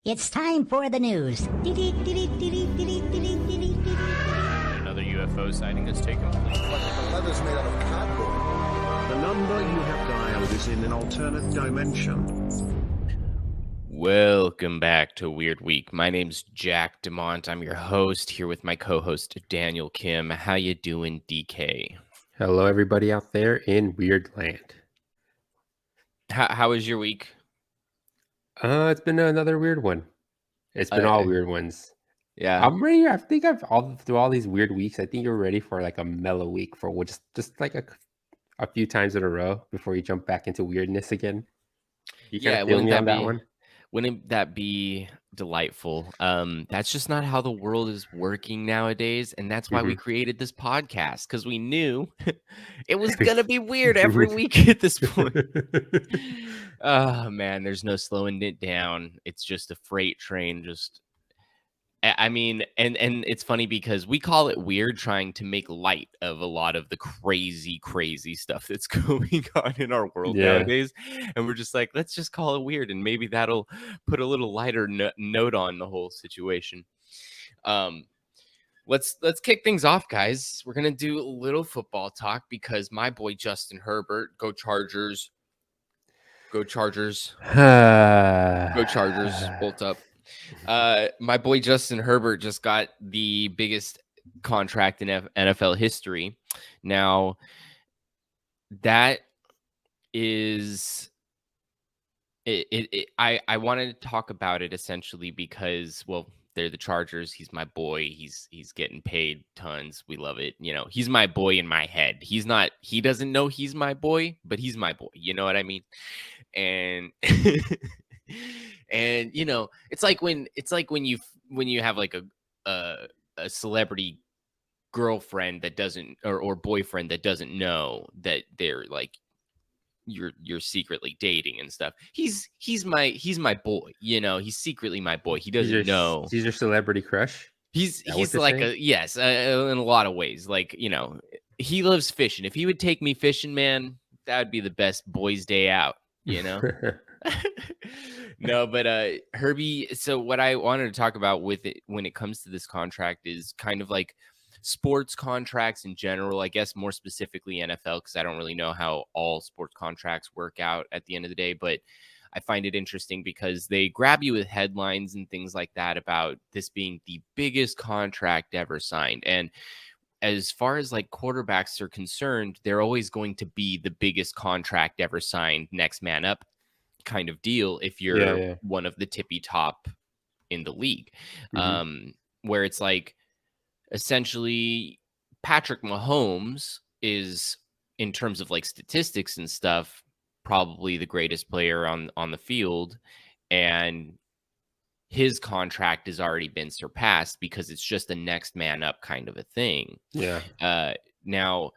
It's time for the news. Another UFO sighting has taken place. The leather's made out of cardboard. The number you have dialed is in an alternate dimension. Welcome back to Weird Week. My name's Jack DeMont. I'm your host here with my co-host Daniel Kim. How you doing, DK? Hello, everybody out there in Weird Land. How was your week? It's been another weird one. It's been all weird ones. Yeah. I'm ready. I think through all these weird weeks, I think you're ready for like a mellow week for just like a few times in a row before you jump back into weirdness again. You kind of feel me on that one? Wouldn't that be delightful? That's just not how the world is working nowadays, and that's why we created this podcast, because we knew it was gonna be weird every week at this point. Oh man, there's no slowing it down. It's just a freight train. I mean, and it's funny because we call it weird, trying to make light of a lot of the crazy stuff that's going on in our world nowadays. And we're just like, let's just call it weird, and maybe that'll put a little lighter note on the whole situation. Let's kick things off, guys. We're gonna do a little football talk because my boy Justin Herbert, go Chargers, go Chargers, go Chargers, bolt up. My boy Justin Herbert just got the biggest contract in NFL history. Now, that is I wanted to talk about it essentially because, well, they're the Chargers. He's my boy. He's getting paid tons. We love it. You know, he's my boy in my head. He doesn't know he's my boy, but he's my boy. You know what I mean? And and you know, it's like when you have like a celebrity girlfriend that doesn't or boyfriend that doesn't know that they're like you're secretly dating and stuff. He's my boy, you know. He's secretly my boy. He doesn't know. He's your celebrity crush. He's like saying? In a lot of ways. Like, you know, he loves fishing. If he would take me fishing, man, that would be the best boys' day out, you know. No, but Herbie, so what I wanted to talk about with it when it comes to this contract is kind of like sports contracts in general, I guess more specifically NFL, because I don't really know how all sports contracts work out at the end of the day, but I find it interesting because they grab you with headlines and things like that about this being the biggest contract ever signed. And as far as like quarterbacks are concerned, they're always going to be the biggest contract ever signed, next man up kind of deal if you're one of the tippy top in the league. Where it's like essentially Patrick Mahomes is, in terms of like statistics and stuff, probably the greatest player on the field, and his contract has already been surpassed because it's just a next man up kind of a thing. Now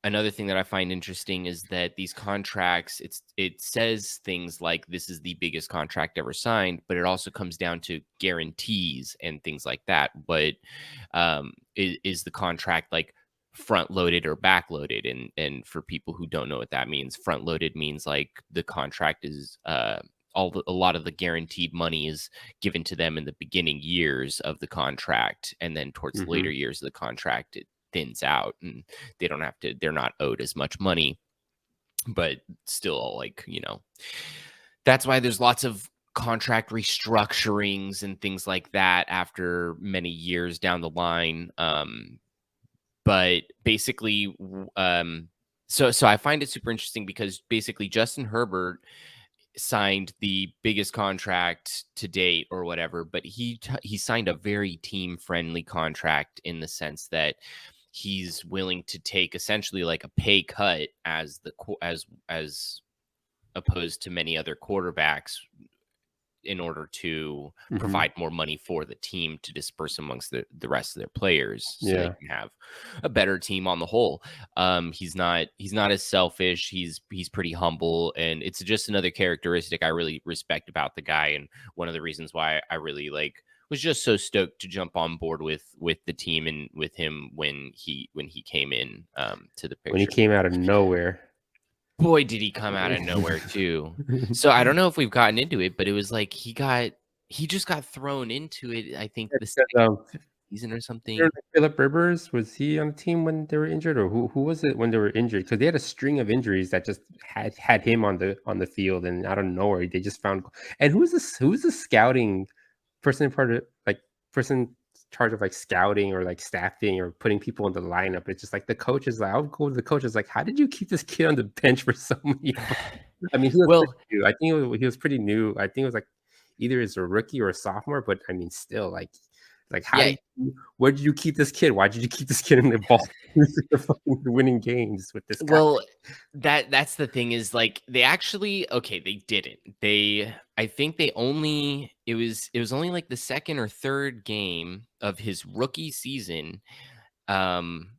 another thing that I find interesting is that these contracts, it says things like this is the biggest contract ever signed, but it also comes down to guarantees and things like that. But is the contract like front loaded or back loaded? And for people who don't know what that means, front loaded means like the contract is a lot of the guaranteed money is given to them in the beginning years of the contract, and then towards the later years of the contract, it thins out and they're not owed as much money, but still, like, you know, that's why there's lots of contract restructurings and things like that after many years down the line. But basically, so I find it super interesting because basically Justin Herbert signed the biggest contract to date or whatever, but he signed a very team friendly contract in the sense that he's willing to take essentially like a pay cut as opposed to many other quarterbacks in order to provide more money for the team to disperse amongst the rest of their players, so they can have a better team on the whole. He's not as selfish. He's pretty humble, and it's just another characteristic I really respect about the guy, and one of the reasons why I really was just so stoked to jump on board with the team and with him when he came in to the picture. When he came out of nowhere. boy, did he come out of nowhere too. So I don't know if we've gotten into it, but it was like he just got thrown into it. I think the second season or something. Philip Rivers, was he on the team when they were injured, or who was it when they were injured? Because they had a string of injuries that just had him on the field, and out of nowhere they just found. And who's this? Who's the scouting person person in charge of like scouting or like staffing or putting people in the lineup? It's just like the coach is like, I'll go to the coach is like, how did you keep this kid on the bench for so many? I mean, he was Well, new. I think he was pretty new. I think it was like either as a rookie or a sophomore, but I mean, still like how yeah, where did you keep this kid? Why did you keep this kid in the ball? You're fucking winning games with this guy. well, that's the thing is like they actually they didn't. I think they only it was only like the second or third game of his rookie season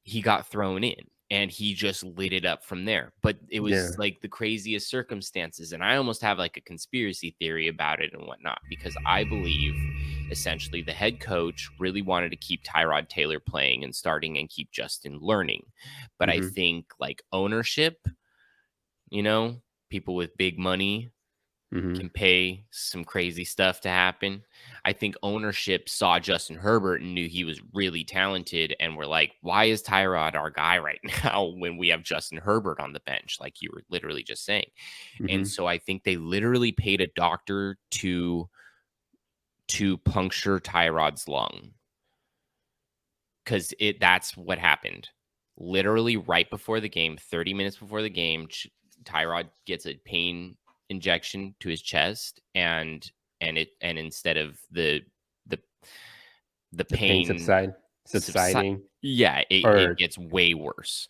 he got thrown in and he just lit it up from there. But it Yeah. was like the craziest circumstances. And I almost have like a conspiracy theory about it and whatnot, because I believe essentially the head coach really wanted to keep Tyrod Taylor playing and starting and keep Justin learning. But I think like ownership, people with big money can pay some crazy stuff to happen. I think ownership saw Justin Herbert and knew he was really talented and were like, why is Tyrod our guy right now when we have Justin Herbert on the bench, like you were literally just saying? And so I think they literally paid a doctor to puncture Tyrod's lung, because that's what happened. Literally right before the game, 30 minutes before the game, Tyrod gets a pain injection to his chest, and instead of the pain subsiding, it gets way worse,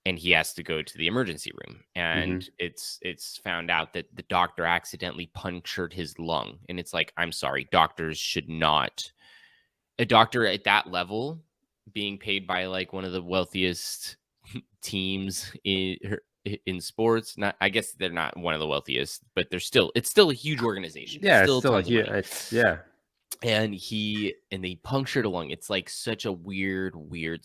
and he has to go to the emergency room, and it's found out that the doctor accidentally punctured his lung. And it's like, I'm sorry, doctors should not, a doctor at that level being paid by like one of the wealthiest teams in sports, not, I guess they're not one of the wealthiest, but it's still a huge organization. Yeah, it's still yeah. And they punctured a lung. It's like such a weird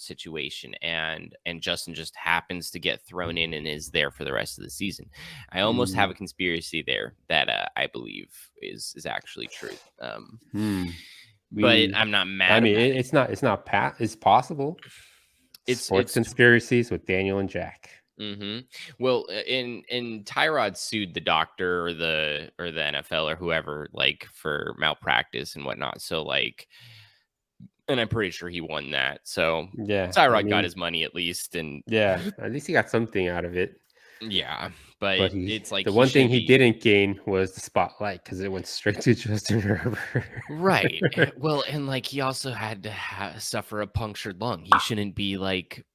situation. And Justin just happens to get thrown in and is there for the rest of the season. I almost have a conspiracy there that I believe is actually true. But I'm not mad. I mean, it's possible. It's sports conspiracies with Daniel and Jack. Well, and Tyrod sued the doctor or the NFL or whoever, like, for malpractice and whatnot. So like, and I'm pretty sure he won that. So yeah, Tyrod got his money at least, and yeah, at least he got something out of it. Yeah, but it's like the one thing he didn't gain was the spotlight, because it went straight to Justin Herbert. Right. Well, and like he also had to suffer a punctured lung. He shouldn't be like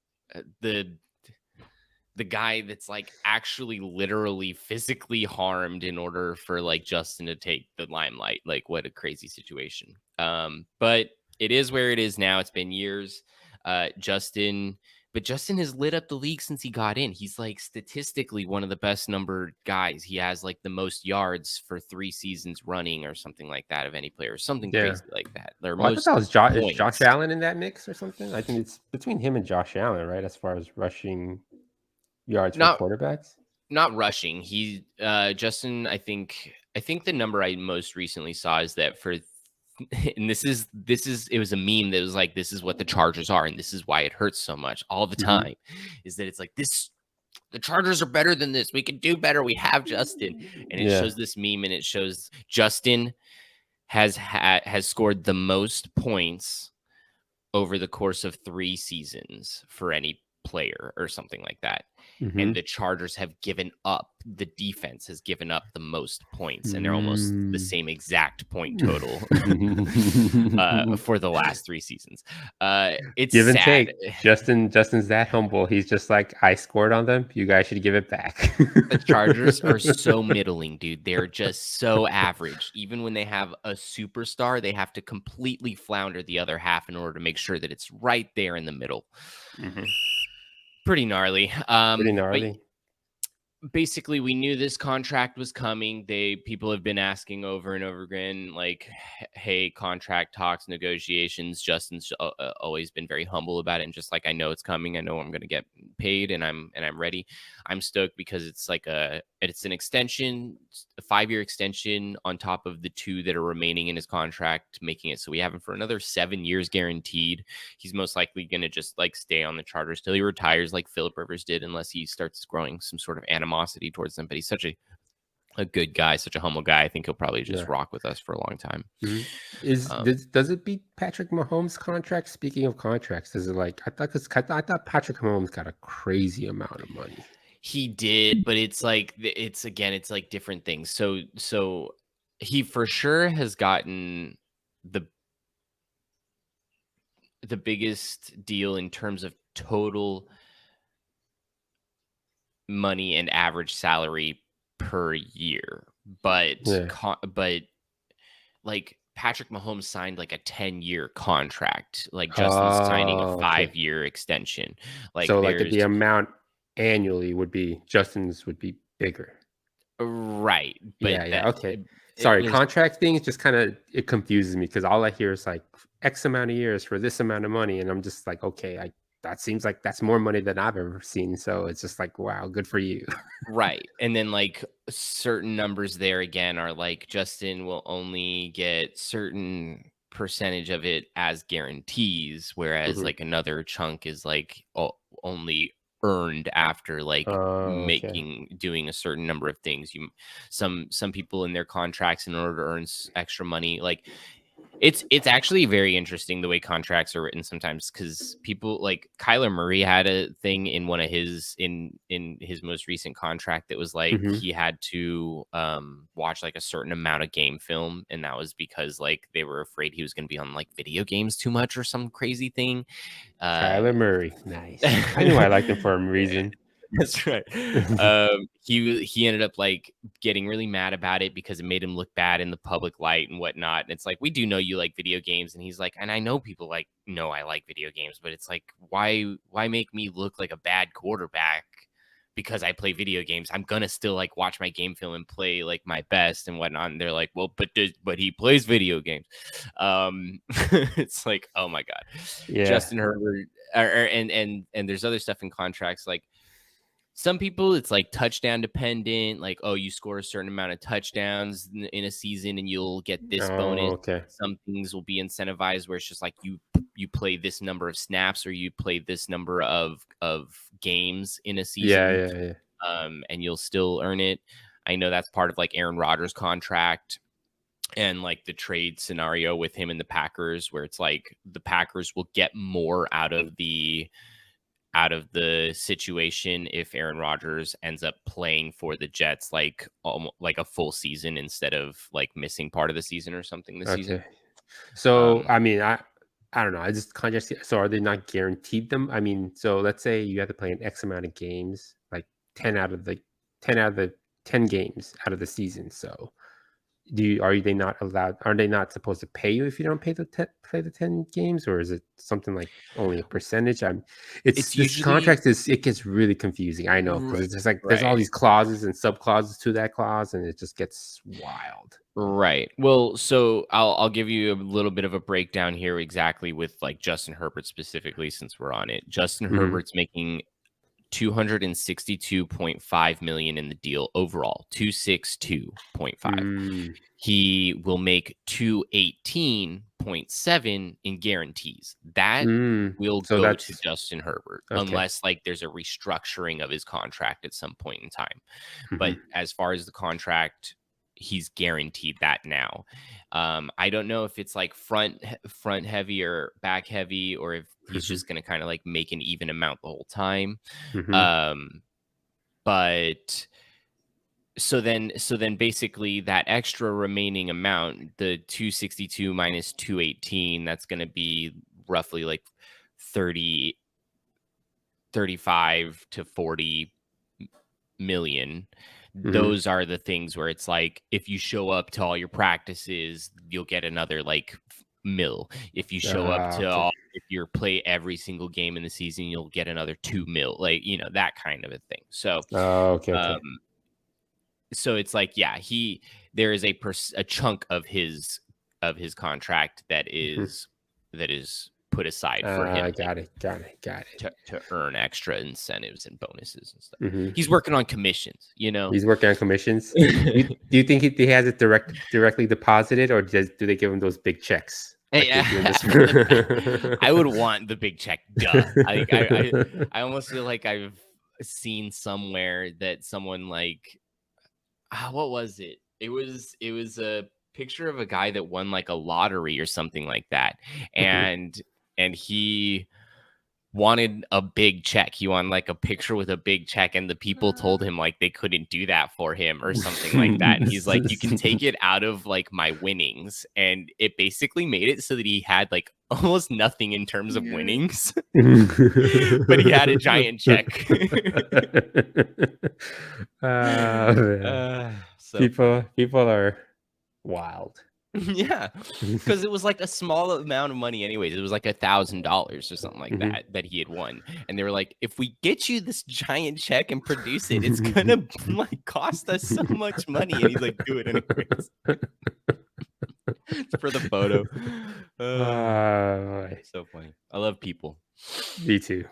the guy that's like actually literally physically harmed in order for like Justin to take the limelight. Like, what a crazy situation. But it is where it is now. It's been years. Justin has lit up the league since he got in. He's like statistically one of the best numbered guys. He has like the most yards for 3 seasons running or something like that of any player, something crazy like that. I thought that was Josh Allen in that mix or something. I think it's between him and Josh Allen, right? As far as rushing yards for quarterbacks. Not rushing. Justin, I think the number I most recently saw is that for and this is it was a meme that was like, this is what the Chargers are, and this is why it hurts so much all the time, is that it's like, this, the Chargers are better than this, we can do better, we have Justin. And it shows this meme, and it shows Justin has scored the most points over the course of 3 seasons for any player or something like that. And the Chargers have given up, the defense has given up the most points, and they're almost the same exact point total for the last 3 seasons. It's give and sad. Take. Justin's that humble. He's just like, I scored on them, you guys should give it back. The Chargers are so middling, dude. They're just so average. Even when they have a superstar, they have to completely flounder the other half in order to make sure that it's right there in the middle. Pretty gnarly. basically we knew this contract was coming. People have been asking over and over again, like, hey, contract talks, negotiations. Justin's always been very humble about it, and just like, I know it's coming. I know I'm going to get paid, and I'm ready. I'm stoked because it's an extension, a 5-year extension on top of the 2 that are remaining in his contract, making it so we have him for another 7 years guaranteed. He's most likely going to just like stay on the Chargers till he retires, like Philip Rivers did, unless he starts growing some sort of animosity towards them. But he's such a good guy, such a humble guy. I think he'll probably just rock with us for a long time. Does it beat Patrick Mahomes' contract? Speaking of contracts, is it like I thought Patrick Mahomes got a crazy amount of money. He did, but it's like it's like different things. So he for sure has gotten the biggest deal in terms of total money and average salary per year. But like Patrick Mahomes signed like a 10-year contract. Like Justin's signing a 5-year extension. Like so like the amount annually would be Justin's would be bigger. Right. But okay. Sorry, contract things just kind of it confuses me because all I hear is like X amount of years for this amount of money, and I'm just like, okay, that seems like that's more money than I've ever seen. So it's just like, wow, good for you. Right. And then like certain numbers there again are like Justin will only get certain percentage of it as guarantees, whereas like another chunk is like only earned after like doing a certain number of things. Some people in their contracts, in order to earn extra money, like it's actually very interesting the way contracts are written sometimes, because people like Kyler Murray had a thing in one of his in his most recent contract that was like he had to watch like a certain amount of game film, and that was because like they were afraid he was going to be on like video games too much or some crazy thing. Kyler Murray, nice. I knew I liked him for a reason. That's right. He ended up like getting really mad about it because it made him look bad in the public light and whatnot. And it's like, we do know you like video games. And he's like, and I know people like know I like video games, but it's like, why make me look like a bad quarterback because I play video games? I'm gonna still like watch my game film and play like my best and whatnot. And they're like, well, but he plays video games. It's like, oh my god, Justin Herbert, and there's other stuff in contracts like. Some people, it's like touchdown dependent, like, oh, you score a certain amount of touchdowns in a season and you'll get this bonus. Okay. Some things will be incentivized where it's just like you play this number of snaps or you play this number of games in a season. And you'll still earn it. I know that's part of like Aaron Rodgers' contract and like the trade scenario with him and the Packers, where it's like the Packers will get more out of the situation if Aaron Rodgers ends up playing for the Jets like a full season instead of like missing part of the season or something this season. So I mean, I don't know. I just so are they not guaranteed them? I mean, so let's say you have to play an X amount of games, like 10 out of the 10 games out of the season. So are they not allowed? Are they not supposed to pay you if you don't play the 10 games, or is it something like only a percentage? It's usually, contract it gets really confusing. I know, because it's just like there's all these clauses and sub clauses to that clause, and it just gets wild. Right. Well, so I'll give you a little bit of a breakdown here exactly with like Justin Herbert specifically, since we're on it. Justin Herbert's making $262.5 million in the deal overall, 262.5. He will make 218.7 in guarantees. That will go to Justin Herbert, unless like there's a restructuring of his contract at some point in time. But as far as the contract, he's guaranteed that now. I don't know if it's like front heavy or back heavy, or if he's just going to kind of like make an even amount the whole time. But so then basically that extra remaining amount, the 262 minus 218, that's going to be roughly like 35 to 40 million. Those are the things where it's like, if you show up to all your practices, you'll get another like mil. If you show up to Okay. if you play every single game in the season, you'll get another 2 mil. Like, that kind of a thing. So, Okay. um, so it's like, yeah, there is a chunk of his contract that is put aside for him got it. to earn extra incentives and bonuses and stuff. Mm-hmm. He's working on commissions, He's working on commissions. Do you think he has it directly deposited, or do they give him those big checks? Like they do in this? I would want the big check. Duh. I almost feel like I've seen somewhere that someone like, what was it? It was a picture of a guy that won like a lottery or something like that, and he wanted a big check. He wanted like a picture with a big check, and the people told him like they couldn't do that for him or something like that. And he's like, you can take it out of like my winnings. And it basically made it so that he had like almost nothing in terms of winnings, but he had a giant check. So people are wild. Yeah, because it was like a small amount of money anyways. It was like $1,000 or something like that he had won, and they were like, if we get you this giant check and produce it, it's gonna like cost us so much money. And he's like, do it anyways. It's for the photo. So funny. I love people. Me too,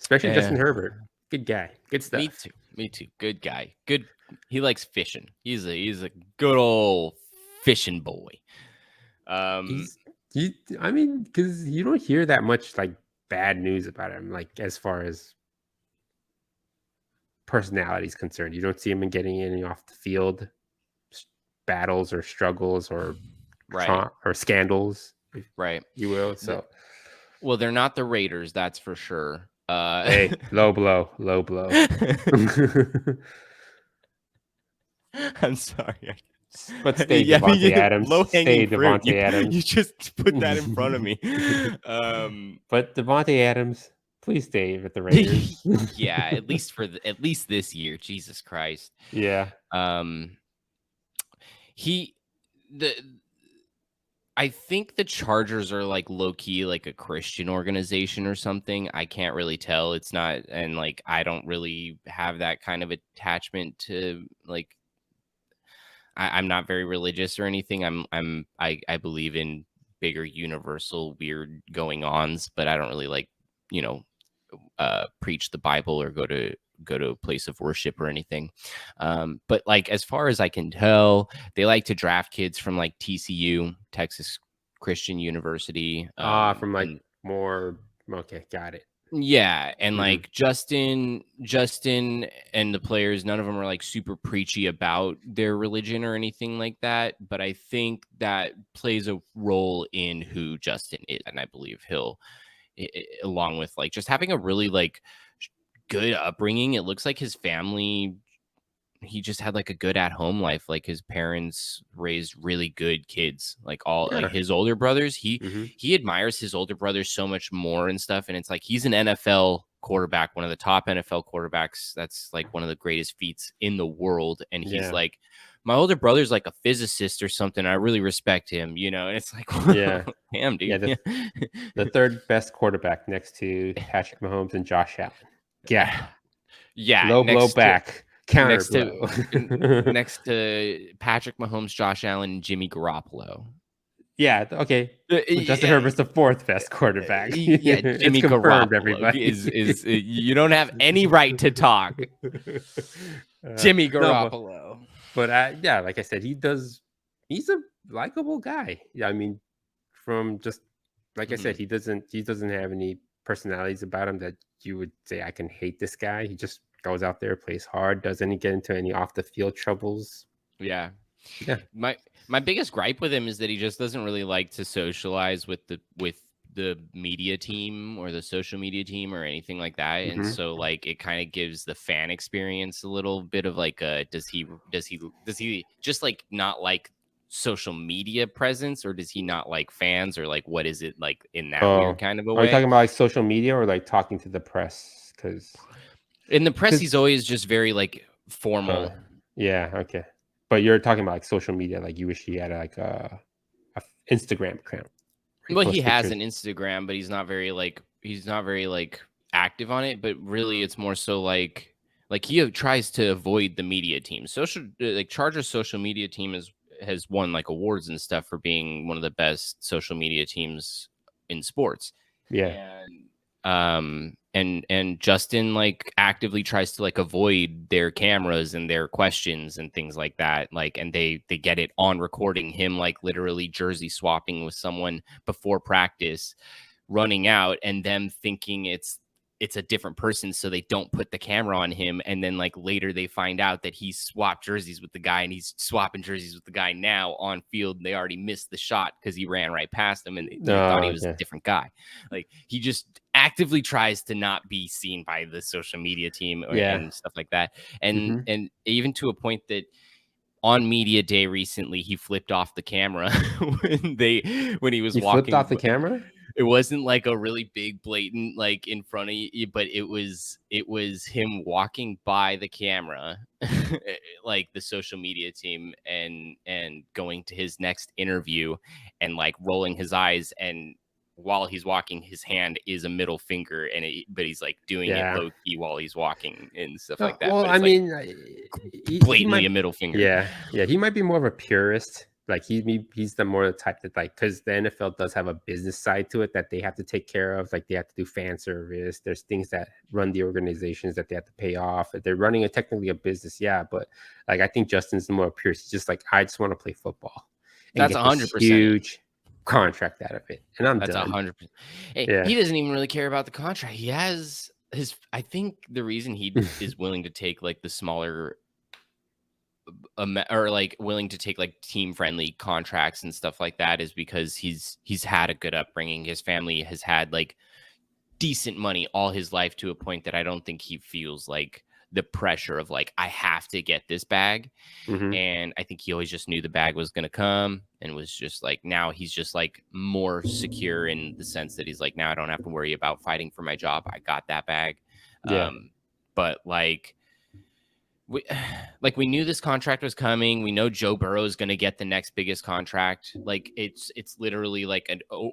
especially Justin Herbert. Good guy. Good stuff. Me too. Good guy. Good. He likes fishing. He's a good old fishing boy. I mean, because you don't hear that much like bad news about him, like as far as personality is concerned. You don't see him getting any off the field battles or struggles or or scandals, right? You will. So, well, they're not the Raiders, that's for sure. Hey, low blow. I'm sorry. But stay Devontae Adams. Stay Devontae Adams. You just put that in front of me. But Devontae Adams, please stay with the Raiders. Yeah, at least this year. Jesus Christ. Yeah. I think the Chargers are like low key like a Christian organization or something. I can't really tell. It's not, and like I don't really have that kind of attachment to like. I'm not very religious or anything. I believe in bigger universal weird going ons, but I don't really like, preach the Bible or go to a place of worship or anything. But like, as far as I can tell, they like to draft kids from like TCU, Texas Christian University. From like more. Okay. Got it. Yeah, and like Justin and the players, none of them are like super preachy about their religion or anything like that, but I think that plays a role in who Justin is, and I believe he'll, along with like just having a really like good upbringing. It looks like his family, he just had like a good at home life. Like his parents raised really good kids, like like his older brothers. He admires his older brothers so much more and stuff. And it's like, he's an NFL quarterback, one of the top NFL quarterbacks. That's like one of the greatest feats in the world. And he's like, my older brother's like a physicist or something. I really respect him, and it's like, damn, dude. Yeah, the third best quarterback next to Patrick Mahomes and Josh Allen. Yeah. Low blow back. Next to Patrick Mahomes, Josh Allen, and Jimmy Garoppolo. Yeah, okay. Justin Herbert's the fourth best quarterback. Yeah, Jimmy Garoppolo. Everybody is you don't have any right to talk. Jimmy Garoppolo. But like I said, he's a likable guy. Yeah, I mean, from just like I said, he doesn't have any personalities about him that you would say I can hate this guy. He just goes out there, plays hard, doesn't get into any off the field troubles. Yeah. My biggest gripe with him is that he just doesn't really like to socialize with the media team or the social media team or anything like that. And so like it kind of gives the fan experience a little bit of like does he just like not like social media presence, or does he not like fans, or like what is it like in that weird kind of a way? Are you talking about like social media or like talking to the press? Because in the press, he's always just very like formal. Yeah, okay. But you're talking about like social media, like you wish he had like a Instagram account. Well, he post has pictures. an Instagram, but he's not very active on it. But really, it's more so like he tries to avoid the media team. Chargers social media team has won like awards and stuff for being one of the best social media teams in sports. Yeah. And Justin like actively tries to like avoid their cameras and their questions and things like that, like, and they get it on recording him like literally jersey swapping with someone before practice, running out, and them thinking it's a different person, so they don't put the camera on him. And then like later they find out that he swapped jerseys with the guy, and he's swapping jerseys with the guy now on field. They already missed the shot because he ran right past him, and they thought he was a Okay. different guy. Like, he just actively tries to not be seen by the social media team Yeah. and stuff like that. And Mhm. and even to a point that on media day recently, he flipped off the camera when he was He flipped walking. off the camera? It wasn't like a really big blatant like in front of you, but it was him walking by the camera, like the social media team, and going to his next interview and like rolling his eyes, and while he's walking, his hand is a middle finger, but he's like doing it Yeah. low key while he's walking and stuff like that. Well, But I it's like mean, he blatantly a might. middle finger. Yeah, yeah, he might be more of a purist. Like he's the more the type that like because the NFL does have a business side to it that they have to take care of. Like they have to do fan service. There's things that run the organizations that they have to pay off. They're running a technically a business, yeah. But like I think Justin's the more purist. He's just like I just want to play football and That's get this 100% it. huge contract out of it, and I'm That's done. 100%. Hey, Yeah. he doesn't even really care about the contract. He has his. I think the reason he is willing to take like the smaller, or like willing to take like team friendly contracts and stuff like that is because he's had a good upbringing. His family has had like decent money all his life, to a point that I don't think he feels like the pressure of like, I have to get this bag. Hmm. And I think he always just knew the bag was going to come, and was just like, now he's just like more secure in the sense that he's like, now I don't have to worry about fighting for my job. I got that bag. Yeah. But we knew this contract was coming. We know Joe Burrow is going to get the next biggest contract. Like it's literally like a Joe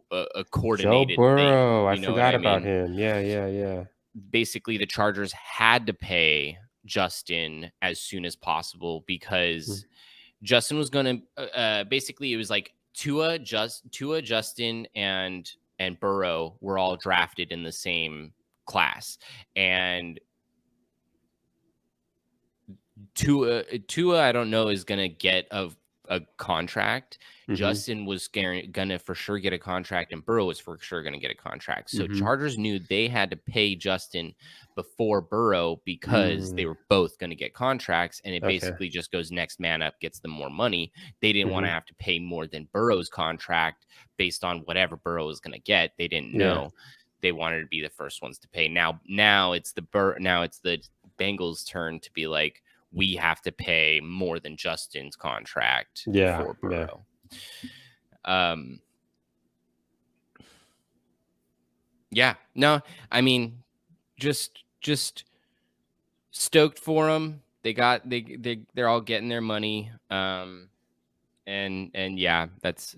coordinated thing. Burrow, I You know what forgot I about mean? him. Yeah, yeah, yeah. Basically, the Chargers had to pay Justin as soon as possible Mm. because Justin was going to basically, it was like Tua, Justin, and Burrow were all drafted in the same class, and Tua, I don't know, is gonna get a contract. Mhm. Justin was gonna for sure get a contract, and Burrow was for sure gonna get a contract. So Mhm. Chargers knew they had to pay Justin before Burrow because they Mm. were both gonna get contracts, and it Okay. basically just goes next man up gets them more money. They didn't want to Mhm. have to pay more than Burrow's contract based on whatever Burrow was gonna get. They didn't Yeah. know. They wanted to be the first ones to pay. Now it's the Bengals' turn to be like, we have to pay more than Justin's contract Yeah, for yeah. Burrow. Yeah, no, I mean, just stoked for them. They're all getting their money. And yeah, that's,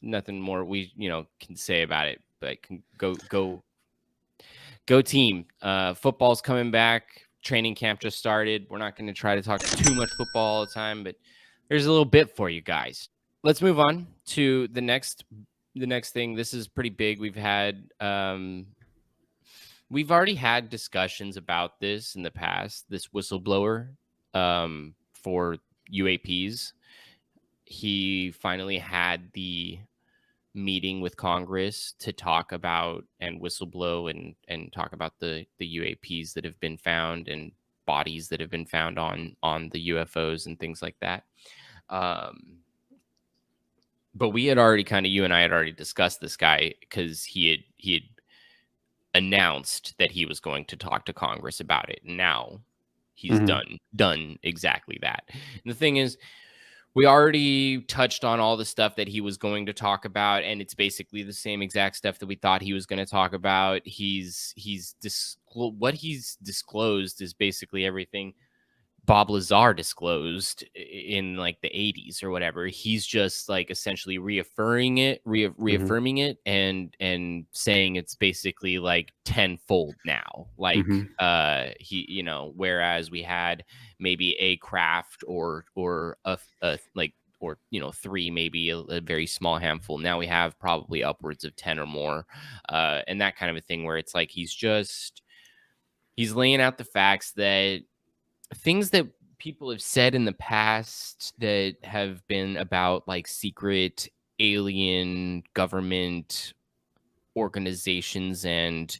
nothing more we, can say about it, but go team. Football's coming back. Training camp just started. We're not going to try to talk too much football all the time, but there's a little bit for you guys. Let's move on to the next thing. This is pretty big. We've already had discussions about this in the past. This whistleblower for UAPs. He finally had the meeting with Congress to talk about and whistleblow and talk about the UAPs that have been found and bodies that have been found on the UFOs and things like that. But we had already you and I had already discussed this guy because he had announced that he was going to talk to Congress about it. Now he's Mhm. done exactly that. And the thing is, we already touched on all the stuff that he was going to talk about, and it's basically the same exact stuff that we thought he was going to talk about. What he's disclosed is basically everything Bob Lazar disclosed in like the 80s or whatever. He's just like essentially reaffirming it, reaffirming it, and saying it's basically like tenfold now. Like he, you know, whereas we had maybe a craft or a like, or, you know, 3, maybe a very small handful. Now we have probably upwards of 10 or more, and that kind of a thing, where it's like he's laying out the facts that things that people have said in the past that have been about like secret alien government organizations and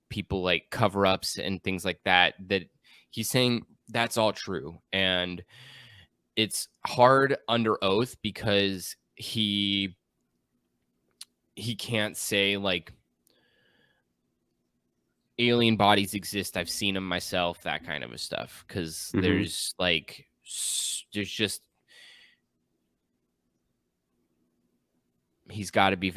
people like cover-ups and things like that, that he's saying that's all true. And it's hard under oath because he can't say like alien bodies exist, I've seen them myself, that kind of a stuff, because there's like there's just everybody's got to be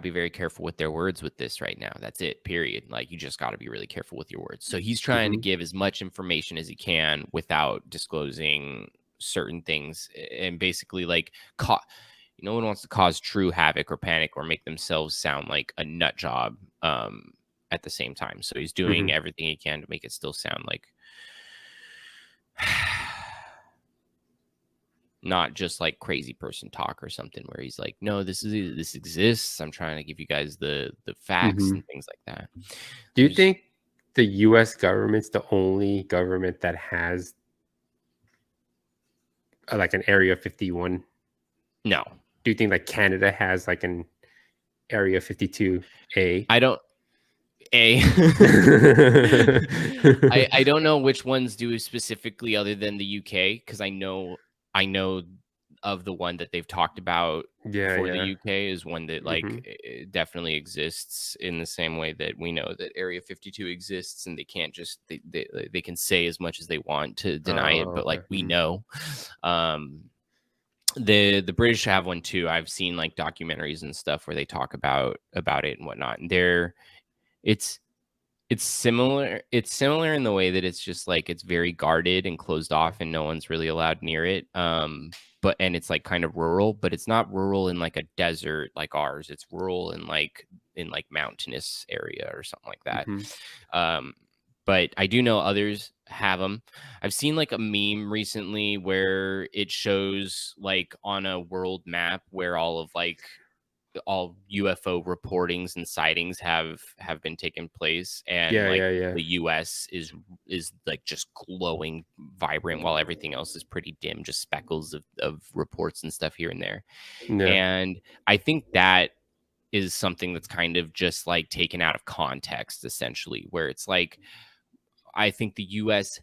very careful with their words with this right now. That's it, period. Like, you just got to be really careful with your words. So he's trying to give as much information as he can without disclosing certain things, and basically like no one wants to cause true havoc or panic or make themselves sound like a nut job at the same time. So he's doing everything he can to make it still sound like not just like crazy person talk or something, where he's like, no, this exists. I'm trying to give you guys the facts and things like that. Do you think the U.S. government's the only government that has like an Area 51? No. Do you think like Canada has like an Area 52A? I don't. I don't know which ones do specifically, other than the UK, because I know of the one that they've talked about for the UK is one that like it definitely exists, in the same way that we know that Area 52 exists, and they can't just they can say as much as they want to deny it, but like we know. The British have one too. I've seen like documentaries and stuff where they talk about it and whatnot, and it's similar in the way that it's just like it's very guarded and closed off, and no one's really allowed near it. But it's like kind of rural, but it's not rural in like a desert like ours. It's rural in like mountainous area or something like that. But I do know others have them. I've seen like a meme recently where it shows like on a world map where all UFO reportings and sightings have been taking place, and the US is like just glowing vibrant, while everything else is pretty dim, just speckles of reports and stuff here and there. And I think that is something that's kind of just like taken out of context, essentially, where it's like, I think the US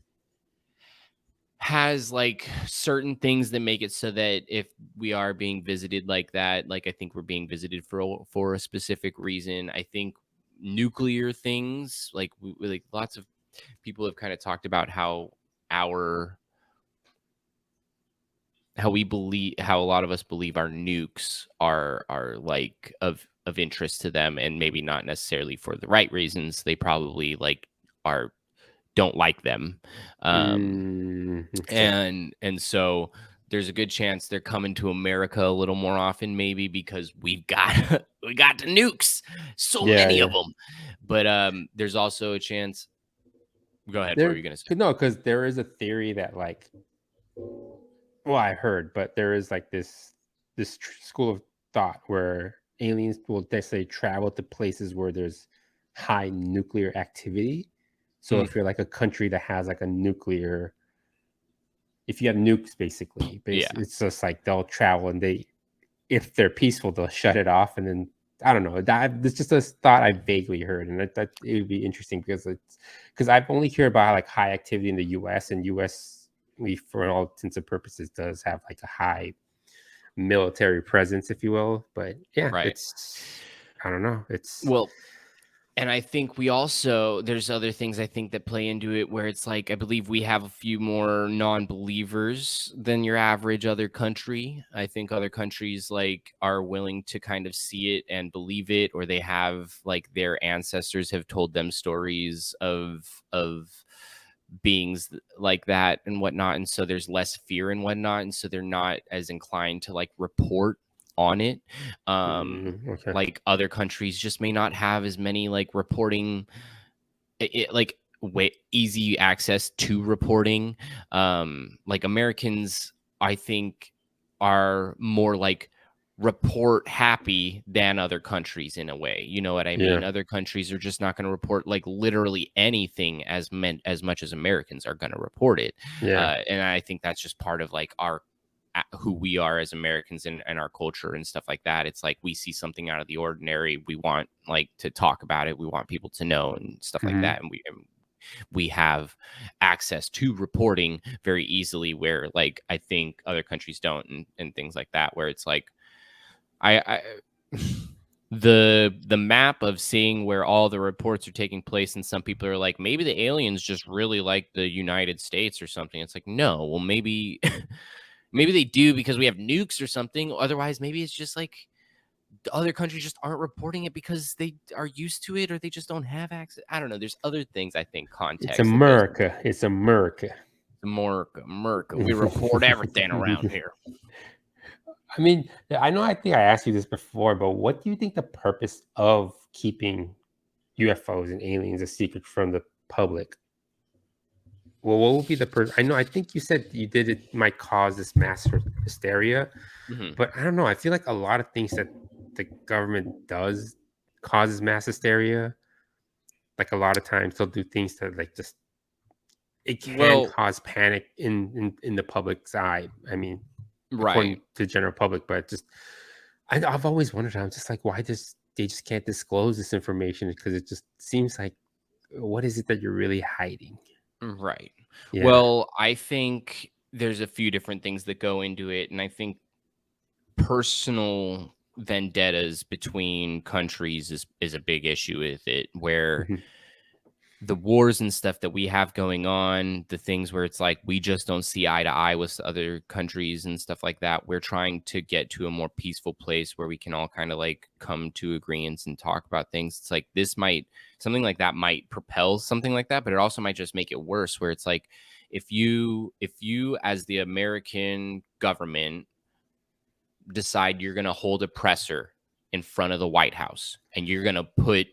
has like certain things that make it so that if we are being visited like that, like I think we're being visited for a specific reason. I think nuclear things, like like lots of people have kind of talked about how we believe, how a lot of us believe our nukes are like of interest to them, and maybe not necessarily for the right reasons. They probably like don't like them. And so there's a good chance they're coming to America a little more often, maybe because we got the nukes, many of them. But there's also a chance. Go ahead. What were you gonna say? No, because there is a theory that like, well, I heard, but there is like this school of thought where aliens will necessarily travel to places where there's high nuclear activity. So if you're like a country that has like a nuclear, if you have nukes, basically, it's just like they'll travel, and if they're peaceful, they'll shut it off. And then I don't know, it's just a thought I vaguely heard, and that it would be interesting because I've only heard about like high activity in the US, and US, for all intents and purposes, does have like a high military presence, if you will. But it's, I don't know, it's and I think there's other things I think that play into it, where it's like, I believe we have a few more non-believers than your average other country. I think other countries like are willing to kind of see it and believe it, or they have like their ancestors have told them stories of beings like that and whatnot, and so there's less fear and whatnot, and so they're not as inclined to like report on it. Okay. Like other countries just may not have as many like reporting, like way easy access to reporting. Like Americans, I think, are more like report happy than other countries in a way. You know what I mean? Yeah. Other countries are just not going to report like literally anything as much as Americans are going to report it. Yeah. And I think that's just part of like our who we are as Americans and our culture and stuff like that. It's like we see something out of the ordinary, we want like to talk about it, we want people to know and stuff like Hmm. that, and we have access to reporting very easily, where like I think other countries don't, and things like that, where it's like I the map of seeing where all the reports are taking place, and some people are like, maybe the aliens just really like the United States or something. It's like, no, well, maybe maybe they do because we have nukes or something. Otherwise, maybe it's just like the other countries just aren't reporting it because they are used to it, or they just don't have access. I don't know. There's other things, I think, It's context that goes America. It's America. America. We report everything around here. I mean, I know. I think I asked you this before, but what do you think the purpose of keeping UFOs and aliens a secret from the public? Well, what would be the person? I know. I think you said you did it might cause this mass hysteria, Hmm. but I don't know. I feel like a lot of things that the government does causes mass hysteria. Like a lot of times they'll do things that like just it can Well, cause panic in the public's eye. I mean, right. according to the general public, but just I've always wondered. I'm just like, why does they just can't disclose this information? Because it just seems like, what is it that you're really hiding? Right. Yeah. Well, I think there's a few different things that go into it, and I think personal vendettas between countries is a big issue with it, where Mhm. the wars and stuff that we have going on, the things where it's like we just don't see eye to eye with other countries and stuff like that. We're trying to get to a more peaceful place where we can all kind of like come to agreements and talk about things. It's like something like that might propel something like that, but it also might just make it worse, where it's like if you as the American government decide you're going to hold a presser in front of the White House, and you're going to put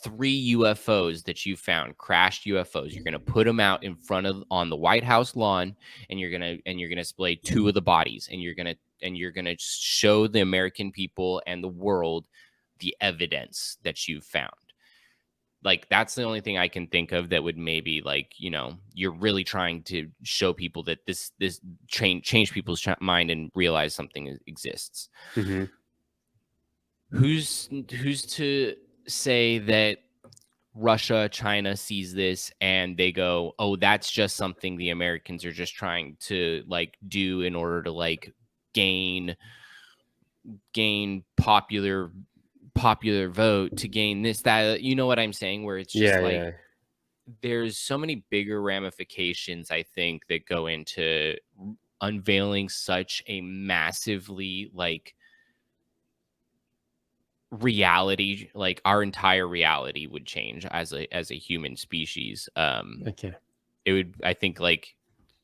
3 UFOs that you found, crashed UFOs. You're going to put them out in front of on the White House lawn, and you're going to display 2 of the bodies, and you're going to show the American people and the world the evidence that you found. Like that's the only thing I can think of that would maybe like, you're really trying to show people that this change people's mind and realize something exists. Mhm. Who's to say that Russia, China sees this and they go, "Oh, that's just something the Americans are just trying to like do in order to like gain popular vote to gain this that." You know what I'm saying? Where it's just Yeah, like yeah. there's so many bigger ramifications, I think, that go into unveiling such a massively like reality. Like our entire reality would change as a human species. Okay. It would, I think, like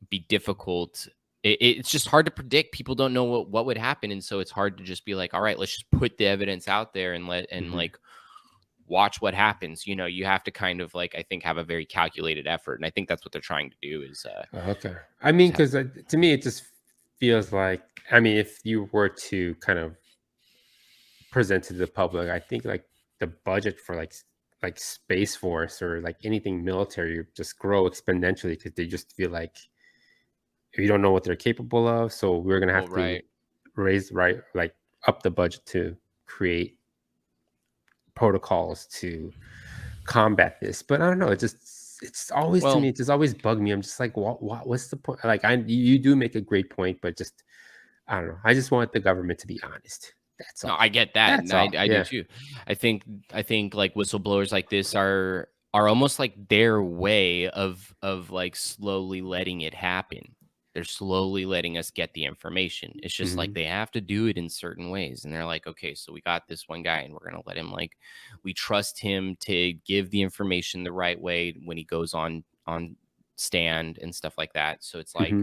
be difficult. It's just hard to predict. People don't know what would happen, and so it's hard to just be like, all right, let's just put the evidence out there and Mhm. like watch what happens. You have to kind of like, I think, have a very calculated effort, and I think that's what they're trying to do is Okay. I mean, just have. because to me, it just feels like, I mean, if you were to kind of present to the public, I think like the budget for like Space Force or like anything military just grow exponentially because they just feel like we don't know what they're capable of, so we're gonna Well, have to right. raise right like up the budget to create protocols to combat this. But I don't know, it's always to me, Well, it just always bugged me. I'm just like, what's the point? Like you do make a great point, but just I don't know. I just want the government to be honest. That's no, all. I get that, That's and I all. I do Yeah. too. I think like whistleblowers like this are almost like their way of like slowly letting it happen. They're slowly letting us get the information. It's just like Hmm. they have to do it in certain ways, and they're like, okay, so we got this one guy, and we're gonna let him like, we trust him to give the information the right way when he goes on stand and stuff like that. So it's like,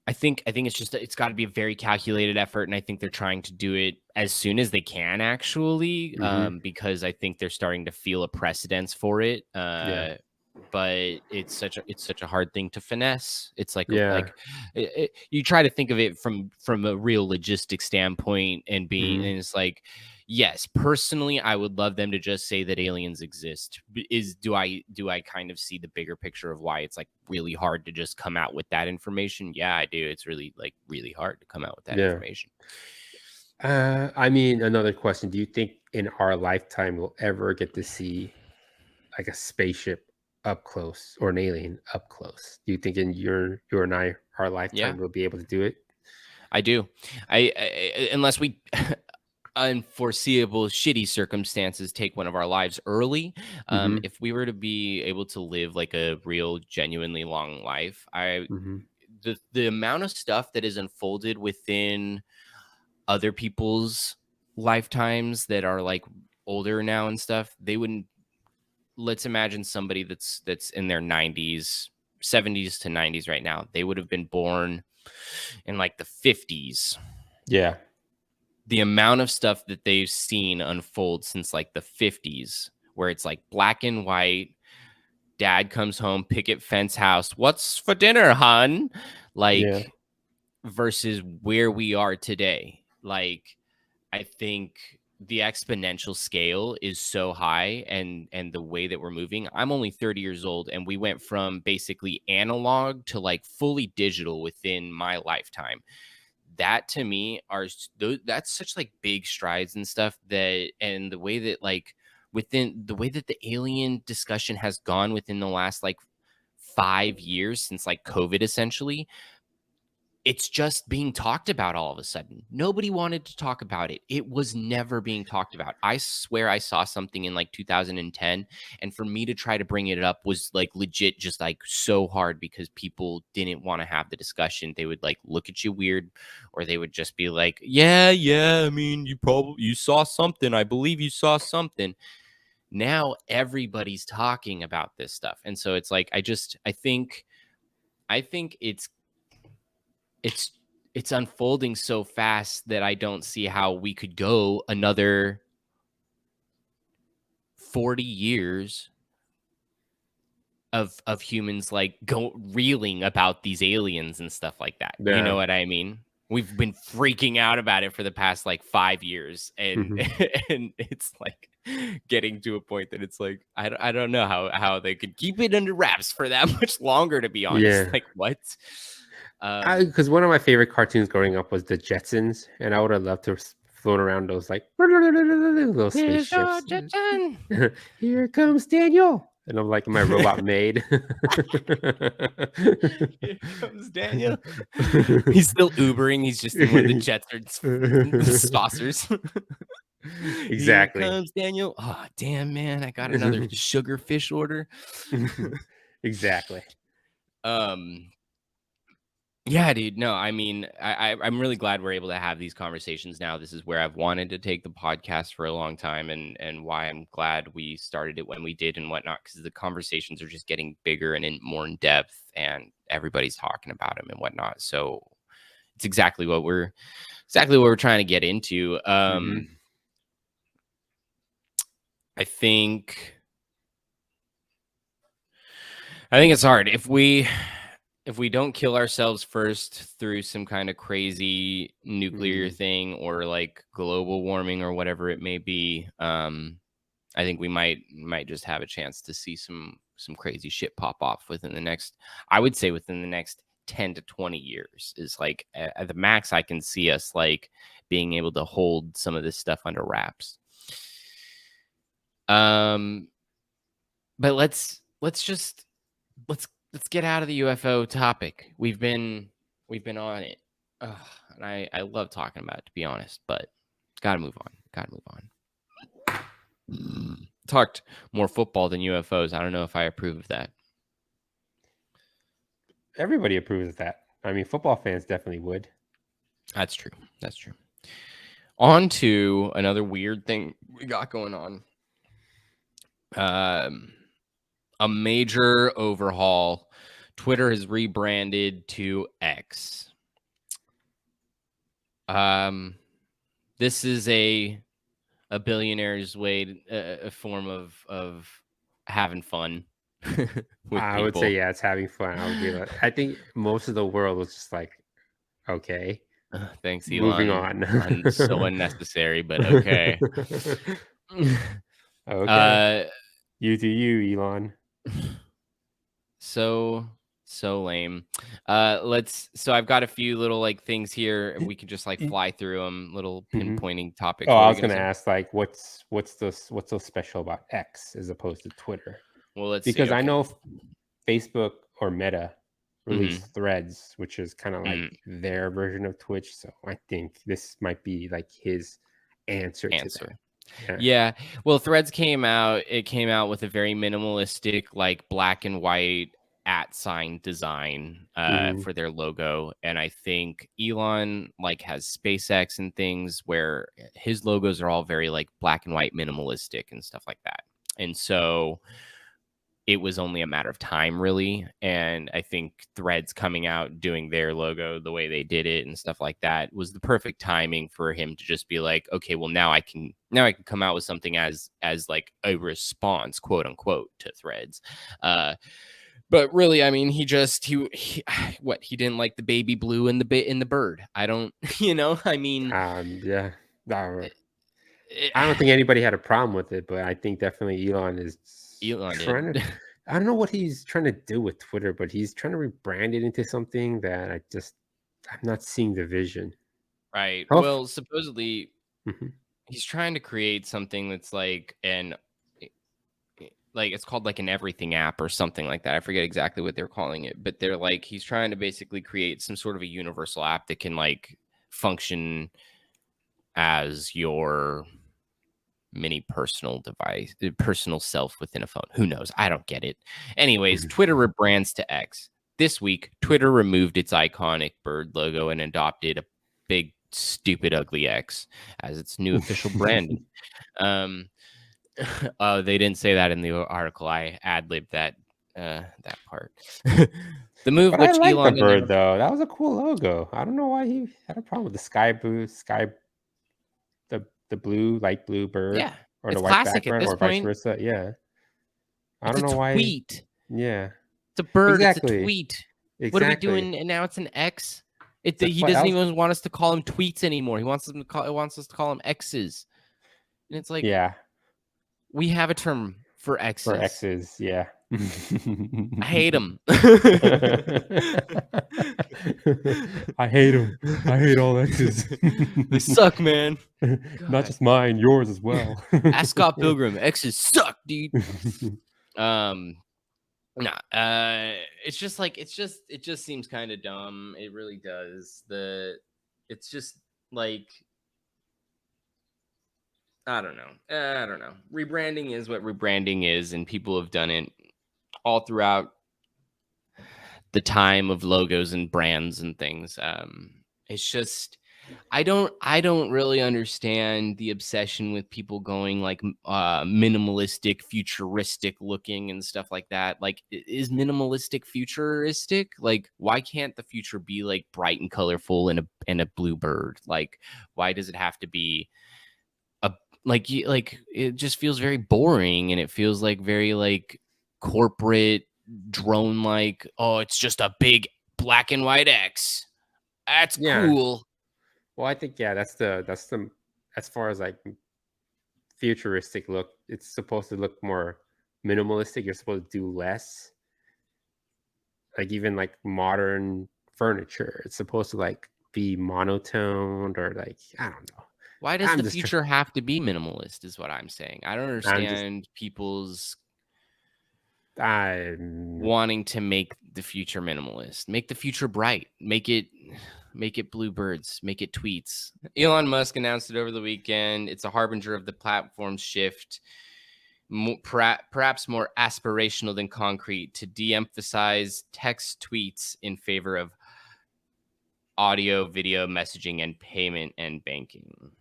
I think it's just it's got to be a very calculated effort, and I think they're trying to do it as soon as they can, actually, because I think they're starting to feel a precedence for it. Yeah. But it's such a hard thing to finesse. It's like Yeah. you try to think of it from a real logistic standpoint, and it's like, yes, personally, I would love them to just say that aliens exist. Do I kind of see the bigger picture of why it's like really hard to just come out with that information? Yeah, I do. It's really hard to come out with that Yeah. information. I mean, another question. Do you think in our lifetime we'll ever get to see like a spaceship up close or an alien up close? Do you think in your and our lifetime we'll be able to do it? I do. I unless we unforeseeable shitty circumstances take one of our lives early. If we were to be able to live like a real genuinely long life, the amount of stuff that is unfolded within other people's lifetimes that are like older now and stuff, they wouldn't. Let's imagine somebody that's in their 90s, 70s to 90s right now. They would have been born in like the 50s. Yeah. The amount of stuff that they've seen unfold since like the 50s, where it's like black and white, dad comes home, picket fence house, what's for dinner, hun? Like, versus where we are today. Like, I think the exponential scale is so high, and the way that we're moving. I'm only 30 years old, and we went from basically analog to like fully digital within my lifetime. That to me that's such like big strides and stuff, that, and the way that like within the way that the alien discussion has gone within the last like 5 years since like COVID, essentially, it's just being talked about all of a sudden. Nobody wanted to talk about it. It was never being talked about. I swear I saw something in like 2010, and for me to try to bring it up was like legit just like so hard, because people didn't want to have the discussion. They would like look at you weird, or they would just be like, yeah, I mean, you saw something. I believe you saw something. Now everybody's talking about this stuff. And so it's like, I think it's unfolding so fast that I don't see how we could go another 40 years of humans like reeling about these aliens and stuff like that. Yeah. You know what I mean? We've been freaking out about it for the past like 5 years, and and it's like getting to a point that it's like I don't know how they could keep it under wraps for that much longer, to be honest. Like, what? Because one of my favorite cartoons growing up was the Jetsons, and I would have loved to have flown around those like those spaceships. Here comes Daniel, and I'm like my robot maid. Here comes Daniel. He's still Ubering. He's just in one of the jets or saucers. Exactly. Here comes Daniel. Oh, damn, man. I got another sugar fish order. Exactly. Yeah, dude. No, I mean, I'm really glad we're able to have these conversations now. This is where I've wanted to take the podcast for a long time, and why I'm glad we started it when we did and whatnot, because the conversations are just getting bigger and more in depth, and everybody's talking about them and whatnot. So it's exactly what we're trying to get into. I think it's hard if we don't kill ourselves first through some kind of crazy nuclear thing, or like global warming or whatever it may be. I think we might just have a chance to see some crazy shit pop off within the next, I would say within the next 10 to 20 years is like at the max. I can see us like being able to hold some of this stuff under wraps. But let's get out of the UFO topic. We've been on it. And I love talking about it, to be honest, but gotta move on. Talked more football than UFOs. I don't know if I approve of that. Everybody approves of that. I mean, football fans definitely would. That's true. On to another weird thing we got going on. a major overhaul. Twitter has rebranded to X. This is a billionaire's way, a form of having fun with I would say, people. yeah, it's having fun. I would be like, I think most of the world was just like, okay, Thanks, moving Elon. on. So unnecessary, but okay. Okay, uh, you do you, Elon. so lame. So I've got a few little like things here, and we can just like fly through them, little Mhm. pinpointing topics. Oh, What I were you was gonna gonna say? ask, like, what's so special about X as opposed to Twitter? Well, let's see. Because I Okay. know Facebook or Meta Mm-hmm. released Threads, which is kind of like Mm, their version of Twitch. So I think this might be like his answer to that. answer. Yeah. Yeah. Well, Threads came out. It came out with a very minimalistic, like black and white @ design Mhm. for their logo. And I think Elon like has SpaceX and things where his logos are all very like black and white minimalistic and stuff like that. And so it was only a matter of time, really. And I think Threads coming out doing their logo the way they did it and stuff like that was the perfect timing for him to just be like, okay, well now I can come out with something as like a response, quote unquote, to Threads. But really, I mean, he what, he didn't like the baby blue in the bird. I don't, I mean, Yeah. Uh, it, it, I don't think anybody had a problem with it, but I think definitely Elon is Elon trying did. to. I don't know what he's trying to do with Twitter, but he's trying to rebrand it into something that I'm not seeing the vision. Right. Oh, Well, supposedly mhm. he's trying to create something that's like like it's called like an everything app or something like that. I forget exactly what they're calling it, but they're like he's trying to basically create some sort of a universal app that can like function as your mini personal device, personal self within a phone. Who knows? I don't get it. Anyways, Twitter rebrands to X. This week, Twitter removed its iconic bird logo and adopted a big, stupid, ugly X as its new official brand. Um, they didn't say that in the article. I ad-libbed that part. The move, But I which like the Elon bird announced, though. That was a cool logo. I don't know why he had a problem with the the blue, light blue bird yeah, on a it's white classic at background this or vice point. versa. Yeah. I It's don't a know why. tweet. Yeah. It's a bird. It's a Exactly. tweet. What are we Exactly. doing? And now it's an X. That's He why I doesn't was even want us to call him tweets anymore. He wants wants us to call him X's. And it's like yeah, we have a term for for X's. X's, yeah. I hate them. I hate them. I hate all X's. They suck, man. Not God. just mine, yours as well. Ask Scott Pilgrim. X's suck, dude. Um, nah. It's just like it just seems kind of dumb. It really does. It's just like I don't know. I don't know. Rebranding is what rebranding is, and people have done it all throughout the time of logos and brands and things. It's just I don't really understand the obsession with people going like minimalistic, futuristic looking and stuff like that. Like, is minimalistic futuristic? Like, why can't the future be like bright and colorful and a blue bird? Like, why does it have to be a like it just feels very boring and it feels like very like corporate drone like, oh, it's just a big black and white X. That's Yeah. cool. Well, I think, yeah, that's the as far as like futuristic look, it's supposed to look more minimalistic. You're supposed to do less. Like even like modern furniture, it's supposed to like be monotoned or like I don't know. Why does I'm the just tr- future have to be minimalist is what I'm saying. I don't I'm just understand people's I'm wanting to make the future minimalist. Make the future bright. Make it bluebirds. Make it tweets. Elon Musk announced it over the weekend. It's a harbinger of the platform's shift, perhaps more aspirational than concrete, to de-emphasize text tweets in favor of audio, video messaging, and payment and banking.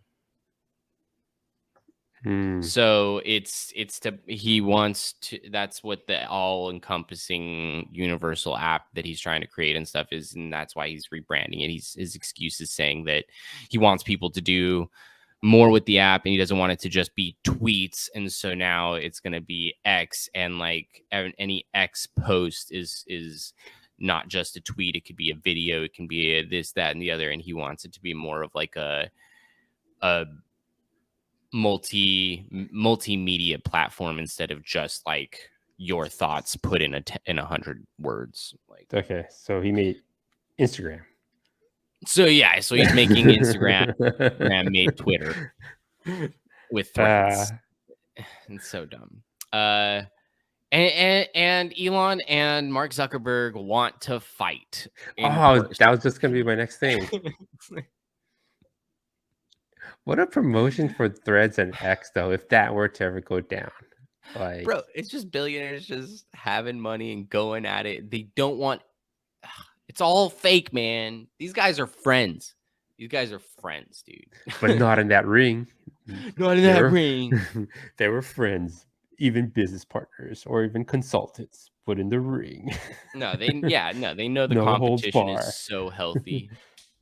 So he wants to, that's what the all-encompassing universal app that he's trying to create and stuff is, and that's why he's rebranding it. His excuse is saying that he wants people to do more with the app and he doesn't want it to just be tweets, and so now it's going to be X, and like any X post is not just a tweet, it could be a video, it can be a this, that, and the other, and he wants it to be more of like a multimedia platform instead of just like your thoughts put in 100 words. Like, okay, so he made Instagram. So he's making Instagram made Twitter with threads. It's so dumb. And Elon and Mark Zuckerberg want to fight. That was just gonna be my next thing. What a promotion for Threads and X, though, if that were to ever go down. Like, bro, it's just billionaires just having money and going at it. They don't want. It's all fake, man. These guys are friends. These guys are friends, dude. But not in that ring. Not in that ring. They were friends, even business partners or even consultants. But in the ring. No, they know the competition is so healthy.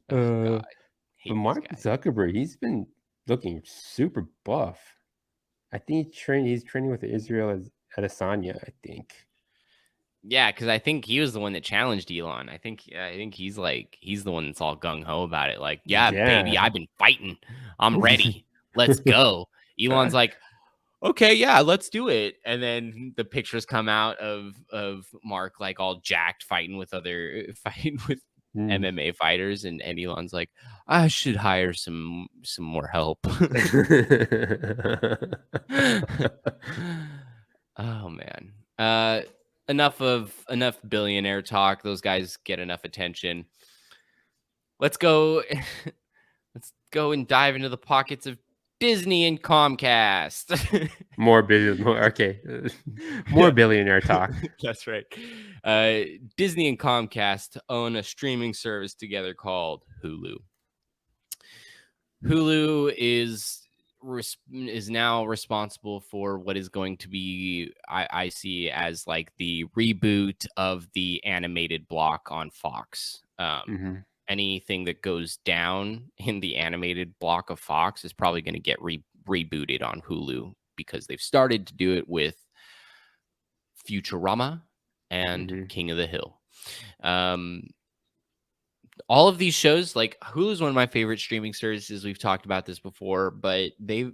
Oh, God. But Mark Zuckerberg, he's been looking super buff. I think he's training with Israel Adesanya, I think. Yeah, because I think he was the one that challenged Elon. I think he's the one that's all gung ho about it. Like, yeah, baby, I've been fighting. I'm ready. Let's go. Elon's like, okay, yeah, let's do it. And then the pictures come out of Mark like all jacked fighting with MMA fighters, and Elon's like, I should hire some more help. Oh man. Enough billionaire talk. Those guys get enough attention. Let's go and dive into the pockets of Disney and Comcast. More billionaire talk. That's right. Disney and Comcast own a streaming service together called Hulu. Hulu is now responsible for what is going to be, I see as like the reboot of the animated block on Fox. Anything that goes down in the animated block of Fox is probably going to get rebooted on Hulu, because they've started to do it with Futurama and King of the Hill. All of these shows, like Hulu is one of my favorite streaming services. We've talked about this before, but they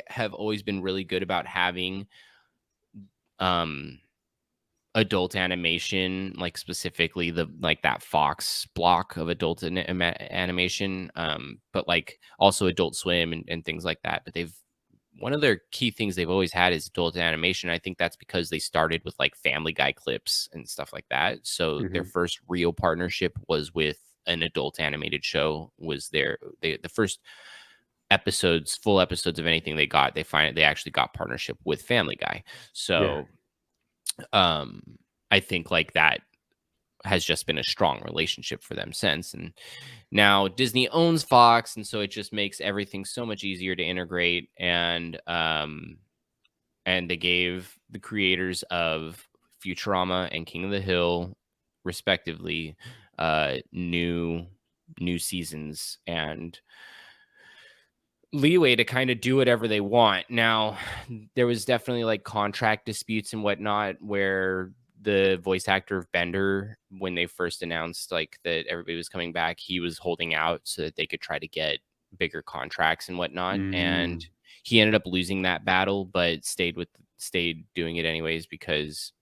have always been really good about having adult animation, like specifically that Fox block of adult animation, but like also Adult Swim and things like that. But one of their key things they've always had is adult animation. I think that's because they started with like Family Guy clips and stuff like that. So their first real partnership was with an adult animated show. Was the first full episodes of anything they actually got partnership with Family Guy. So I think like that has just been a strong relationship for them since. And now Disney owns Fox, and so it just makes everything so much easier to integrate. And they gave the creators of Futurama and King of the Hill, respectively, new seasons and leeway to kind of do whatever they want. Now, there was definitely like contract disputes and whatnot, where the voice actor of Bender, when they first announced like that everybody was coming back, he was holding out so that they could try to get bigger contracts and whatnot. And he ended up losing that battle, but stayed doing it anyways because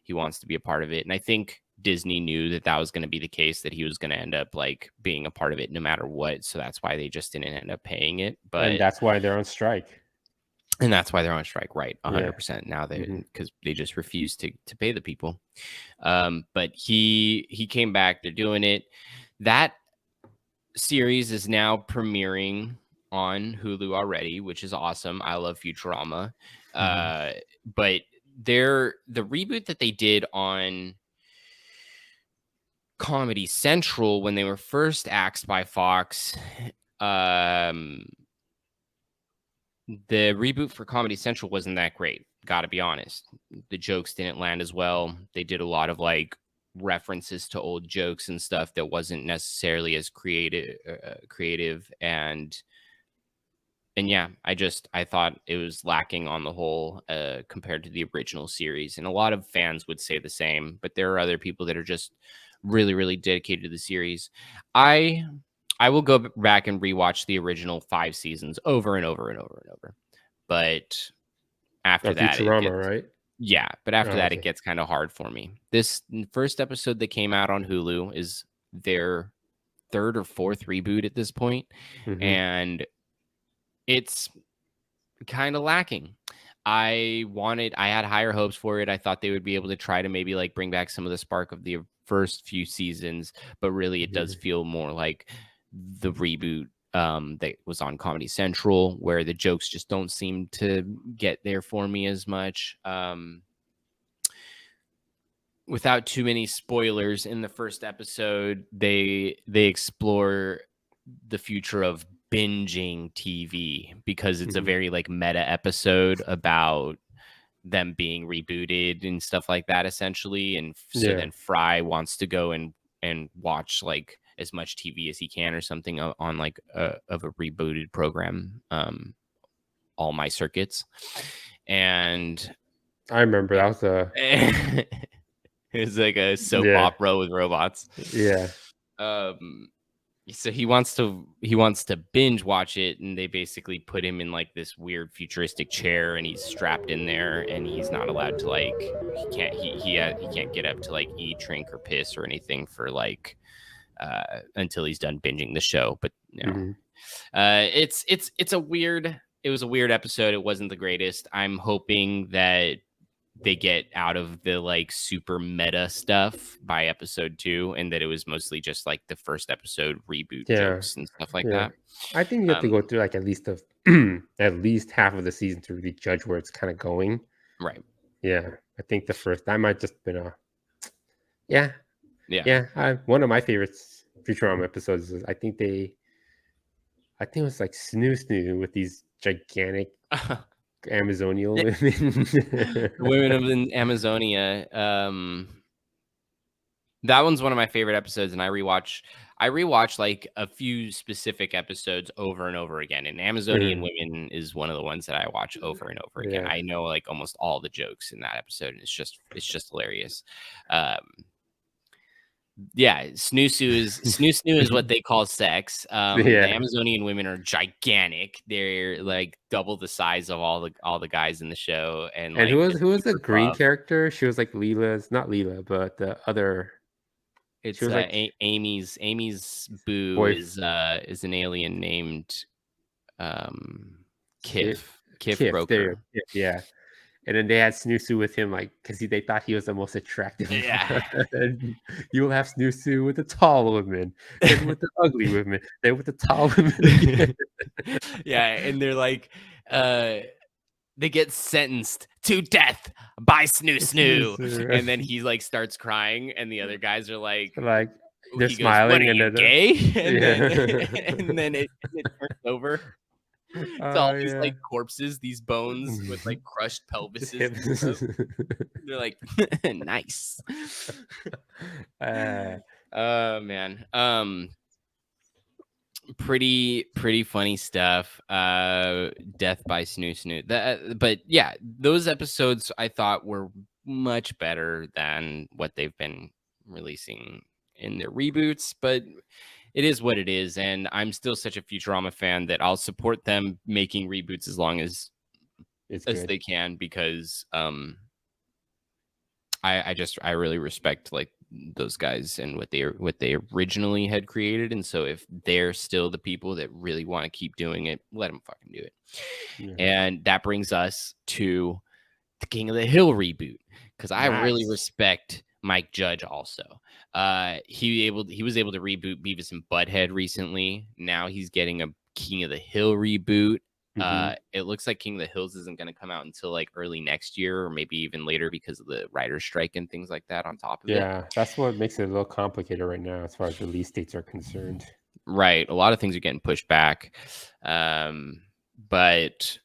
he wants to be a part of it. And I think Disney knew that was going to be the case, that he was going to end up like being a part of it no matter what. So that's why they just didn't end up paying it. But that's why they're on strike. And that's why they're on strike, right? 100%. Now because they just refuse to pay the people. But he came back. They're doing it. That series is now premiering on Hulu already, which is awesome. I love Futurama. But the reboot that they did on Comedy Central when they were first axed by Fox, The reboot for Comedy Central wasn't that great. Got to be honest. The jokes didn't land as well. They did a lot of like references to old jokes and stuff that wasn't necessarily as creative and yeah, I thought it was lacking on the whole compared to the original series. And a lot of fans would say the same, but there are other people that are just really, really dedicated to the series. I will go back and rewatch the original 5 seasons over and over and over and over. But after Of that, Futurama, right? yeah, but after Oh, that, okay. it gets kind of hard for me. This first episode that came out on Hulu is their 3rd or 4th reboot at this point, and it's kind of lacking. I had higher hopes for it. I thought they would be able to try to maybe like bring back some of the spark of the first few seasons, but really it does feel more like the reboot that was on Comedy Central, where the jokes just don't seem to get there for me as much. Without too many spoilers, in the first episode, they explore the future of binging TV because it's a very like meta episode about them being rebooted and stuff like that, essentially. And so then Fry wants to go and watch like as much TV as he can or something on like of a rebooted program, All My Circuits. And I remember that was a it was like a soap opera with robots. Yeah. So he wants to binge watch it, and they basically put him in like this weird futuristic chair, and he's strapped in there, and he's not allowed to like he can't get up to like eat, drink, or piss or anything for like until he's done binging the show. But you know, it was a weird episode. It wasn't the greatest. I'm hoping that they get out of the like super meta stuff by episode 2, and that it was mostly just like the first episode reboot jokes and stuff like that. I think you have to go through like at least at least half of the season to really judge where it's kind of going. Right. Yeah. I think the first that might just been a one of my favorites Futurama episodes is I think it was like Snoo with these gigantic Amazonian women. Women of Amazonia. That one's one of my favorite episodes, and I rewatch like a few specific episodes over and over again. And Amazonian Women is one of the ones that I watch over and over again. I know like almost all the jokes in that episode, and it's just hilarious. Snoo is what they call sex. The Amazonian women are gigantic. They're like double the size of all the guys in the show. And like, who was the green character? She was like Leela's, not Leela, but the other. It's like Amy's boo is an alien named Kif Broker. Yeah. And then they had Snoo with him, like, because they thought he was the most attractive. Yeah. And you will have Snoo with the tall women, then with the ugly women, then with the tall women again. Yeah, and they're like, they get sentenced to death by Snoo. And then he like starts crying, and the other guys are like they're smiling, goes, and they're gay. And then it turns over. It's all these like corpses, these bones with like crushed pelvises. They're like, nice. Man. Pretty funny stuff. Death by Snoo. But yeah, those episodes I thought were much better than what they've been releasing in their reboots, but it is what it is, and I'm still such a Futurama fan that I'll support them making reboots as long as they can, because I really respect like those guys and what they originally had created, and so if they're still the people that really want to keep doing it, let them fucking do it. And that brings us to the King of the Hill reboot, because I really respect Mike Judge also. He was able to reboot Beavis and Butthead recently. Now he's getting a King of the Hill reboot. It looks like King of the Hills isn't going to come out until like early next year, or maybe even later because of the writer's strike and things like that on top of it. Yeah, that's what makes it a little complicated right now as far as release dates are concerned. Right. A lot of things are getting pushed back. But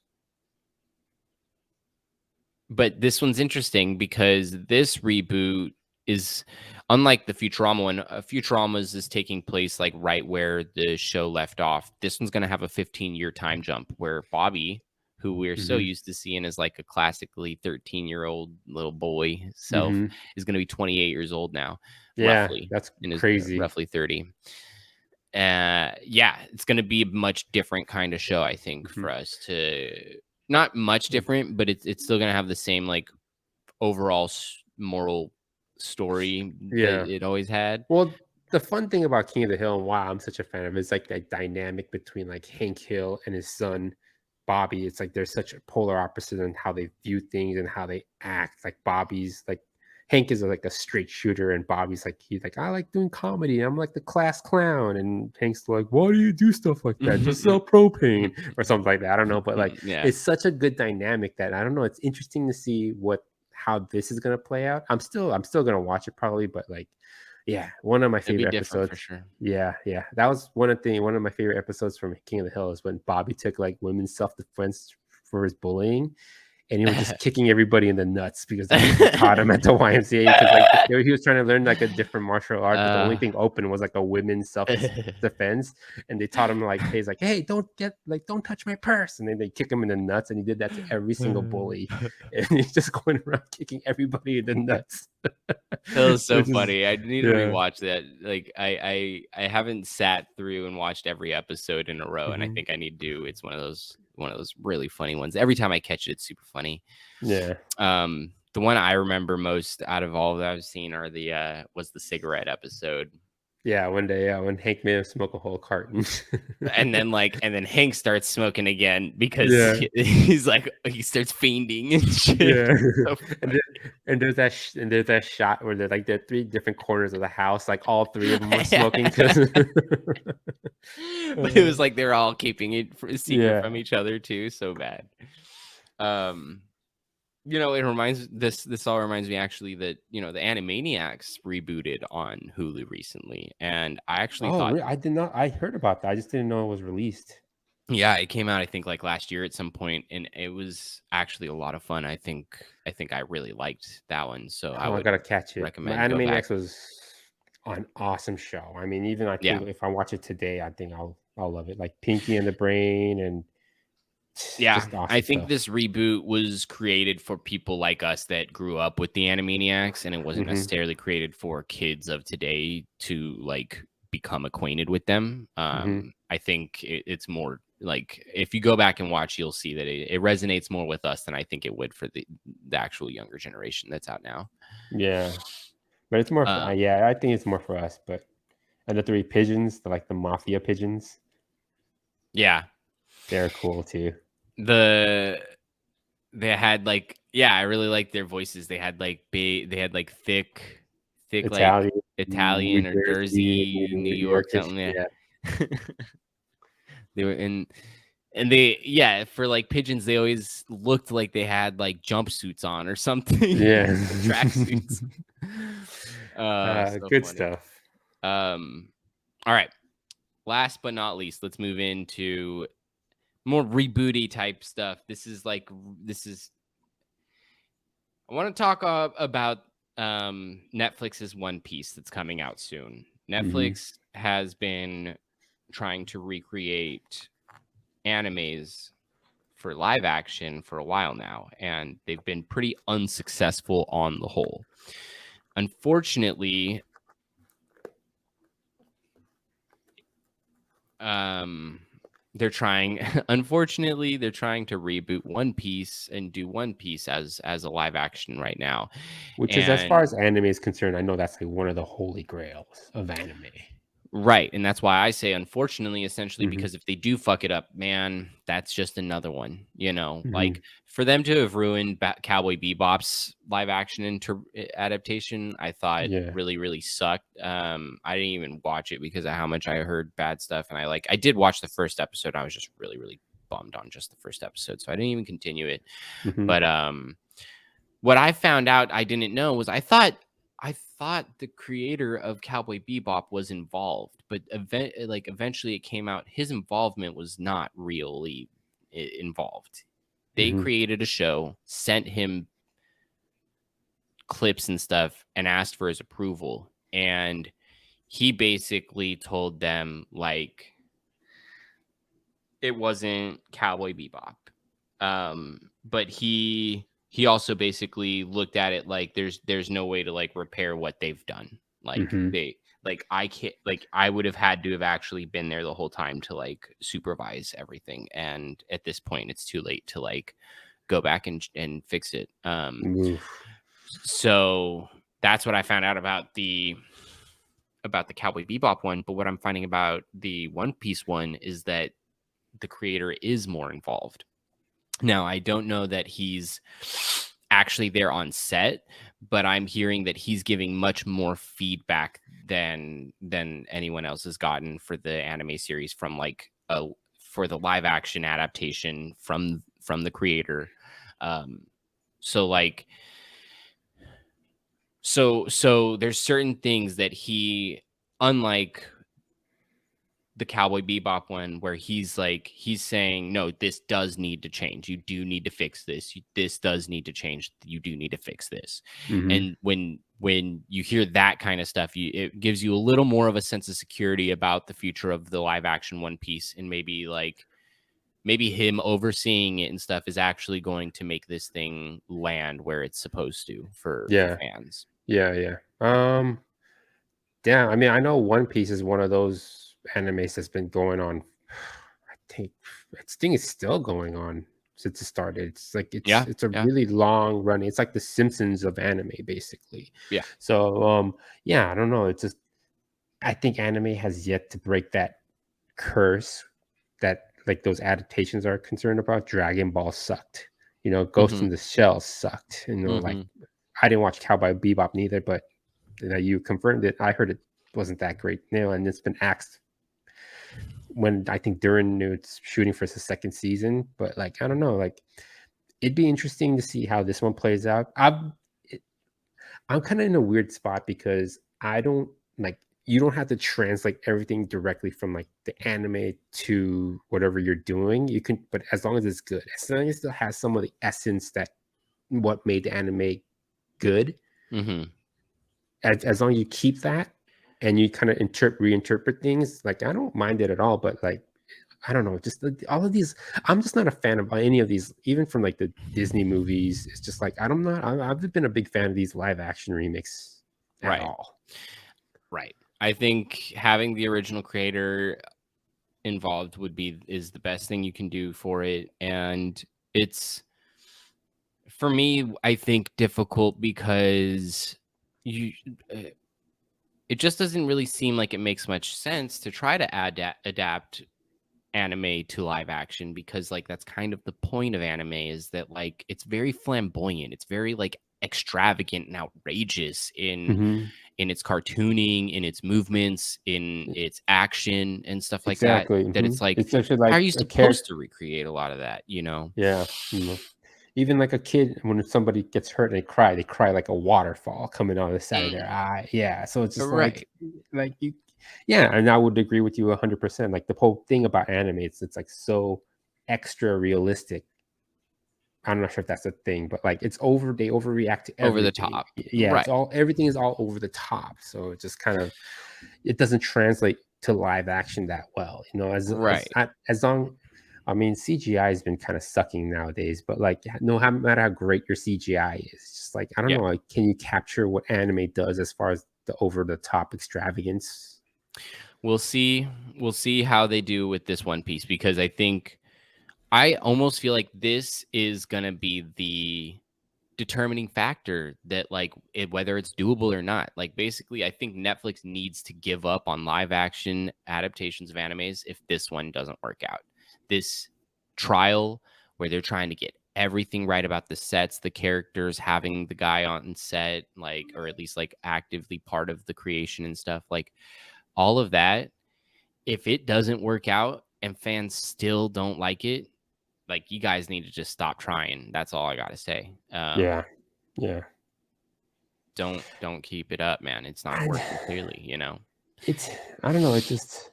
But this one's interesting because this reboot is unlike the Futurama one. Futurama's is taking place like right where the show left off. This one's going to have a 15-year time jump where Bobby, who we're so used to seeing as like a classically 13-year-old little boy self, is going to be 28 years old now, roughly. That's in his crazy. roughly 30. Yeah, it's going to be a much different kind of show, I think, for us to not much different, but it's still going to have the same like overall moral story that it always had. Well, the fun thing about King of the Hill and why I'm such a fan of it is like that dynamic between like Hank Hill and his son Bobby. It's like there's such a polar opposite in how they view things and how they act. Like Bobby's like Hank is like a straight shooter, and Bobby's like he's like I like doing comedy. I'm like the class clown, and Hank's like, why do you do stuff like that? Just sell propane or something like that. I don't know, but like it's such a good dynamic that I don't know. It's interesting to see how this is gonna play out. I'm still gonna watch it probably, but like, yeah, one of my favorite episodes for sure. Yeah, that was one of my favorite episodes from King of the Hill is when Bobby took like women's self-defense for his bullying, and he was just kicking everybody in the nuts because they taught him at the YMCA because like he was trying to learn like a different martial art, but the only thing open was like a women's self-defense, and they taught him like he's like, hey, don't touch my purse, and then they kick him in the nuts, and he did that to every single bully, and he's just going around kicking everybody in the nuts. That was so funny. I need to rewatch that. Like I haven't sat through and watched every episode in a row, and I think I need to. It's one of those really funny ones. Every time I catch it, it's super funny. Yeah. The one I remember most out of all that I've seen are was the cigarette episode. Yeah, one day, when Hank made him smoke a whole carton. and then Hank starts smoking again because he's like he starts fiending and shit. Yeah. So and there's that shot where they're like there are 3 different corners of the house, like all 3 of them were smoking. But it was like they're all keeping it secret from each other too. So bad. It reminds this all reminds me actually that the Animaniacs rebooted on Hulu recently, and I actually thought I did not. I heard about that. I just didn't know it was released. Yeah, it came out I think like last year at some point, and it was actually a lot of fun. I think I really liked that one, so I gotta catch it. Recommend Animaniacs was an awesome show. I mean, even I think if I watch it today, I think I'll love it. Like Pinky and the Brain and. Yeah, awesome I think this reboot was created for people like us that grew up with the Animaniacs, and it wasn't necessarily created for kids of today to like become acquainted with them. I think it's more like if you go back and watch, you'll see that it resonates more with us than I think it would for the actual younger generation that's out now. Yeah, but it's more. I think it's more for us. But and the 3 pigeons, the mafia pigeons. Yeah, they're cool too. They had like I really liked their voices. They had like thick Italian, like Italian or Jersey, New York, something. Yeah. They were and they for like pigeons, they always looked like they had like jumpsuits on or something. Yeah, tracksuits. So good funny stuff. All right. Last but not least, let's move into more rebooty type stuff. I want to talk about Netflix's One Piece that's coming out soon. Netflix has been trying to recreate animes for live action for a while now, and they've been pretty unsuccessful on the whole. Unfortunately, they're trying to reboot One Piece and do One Piece as a live action right now. Which is, as far as anime is concerned, I know that's like one of the holy grails of anime. Right. And that's why I say, unfortunately, essentially, because if they do fuck it up, man, that's just another one, like for them to have ruined Cowboy Bebop's live action adaptation, I thought really, really sucked. I didn't even watch it because of how much I heard bad stuff. And I did watch the first episode. I was just really, really bummed on just the first episode. So I didn't even continue it. But what I found out I didn't know was I thought the creator of Cowboy Bebop was involved, but eventually it came out his involvement was not really involved. They created a show, sent him clips and stuff and asked for his approval, and he basically told them like it wasn't Cowboy Bebop. But he also basically looked at it like there's no way to like repair what they've done. Like they like I can't like I would have had to have actually been there the whole time to like supervise everything. And at this point it's too late to like go back and fix it. So that's what I found out about the Cowboy Bebop one. But what I'm finding about the One Piece one is that the creator is more involved. Now, I don't know that he's actually there on set, but I'm hearing that he's giving much more feedback than anyone else has gotten for the anime series from like for the live action adaptation from the creator. So like so there's certain things that he, unlike the Cowboy Bebop one, where he's saying, no, this does need to change. You do need to fix this. This does need to change. You do need to fix this. And when you hear that kind of stuff, it gives you a little more of a sense of security about the future of the live action One Piece, and maybe him overseeing it and stuff is actually going to make this thing land where it's supposed to for fans. Yeah. I mean, I know One Piece is one of those animes that's been going on. I think it's still going on since it started. It's like it's a really long running. It's like the Simpsons of anime, basically. Yeah. So I don't know. It's just I think anime has yet to break that curse that like those adaptations are concerned about. Dragon Ball sucked. Ghost in the Shell sucked. Like I didn't watch Cowboy Bebop neither, but you confirmed it. I heard it wasn't that great. And it's been axed when I think during it's shooting for the second season. But like I don't know, like it'd be interesting to see how this one plays out. I'm kind of in a weird spot because I don't like you don't have to translate everything directly from like the anime to whatever you're doing. You can, but as long as it's good, as long as it still has some of the essence that what made the anime good. As long as you keep that and you kind of reinterpret things, like I don't mind it at all. But like I don't know, just all of these. I'm just not a fan of any of these, even from like the Disney movies. It's just like I've been a big fan of these live action remakes at all. Right. I think having the original creator involved is the best thing you can do for it, and it's for me, I think, difficult because it just doesn't really seem like it makes much sense to try to adapt anime to live action, because like that's kind of the point of anime, is that like it's very flamboyant, it's very like extravagant and outrageous in its cartooning, in its movements, in its action and stuff like that. It's like, it's actually like how are you supposed to recreate a lot of that, Yeah. Even like a kid, when somebody gets hurt and they cry like a waterfall coming out of the side of their eye. Yeah. So it's just like you, and I would agree with you 100%. Like the whole thing about anime, it's like so extra realistic. I'm not sure if that's a thing, but like it's they overreact to everything. Over the top. Yeah. It's everything is all over the top. So it just kind of, it doesn't translate to live action that well, as long, I mean, CGI has been kind of sucking nowadays, but like, no matter how great your CGI is, just like, I don't know, like, can you capture what anime does as far as the over the top extravagance? We'll see how they do with this One Piece, because I almost feel like this is going to be the determining factor that like whether it's doable or not. Like basically, I think Netflix needs to give up on live action adaptations of animes if this one doesn't work out. This trial where they're trying to get everything right about the sets, the characters, having the guy on set, like, or at least like actively part of the creation and stuff, like all of that, if it doesn't work out and fans still don't like it, like you guys need to just stop trying. That's all I gotta say. Yeah. Don't keep it up, man. It's not working clearly, It's, I don't know. It just,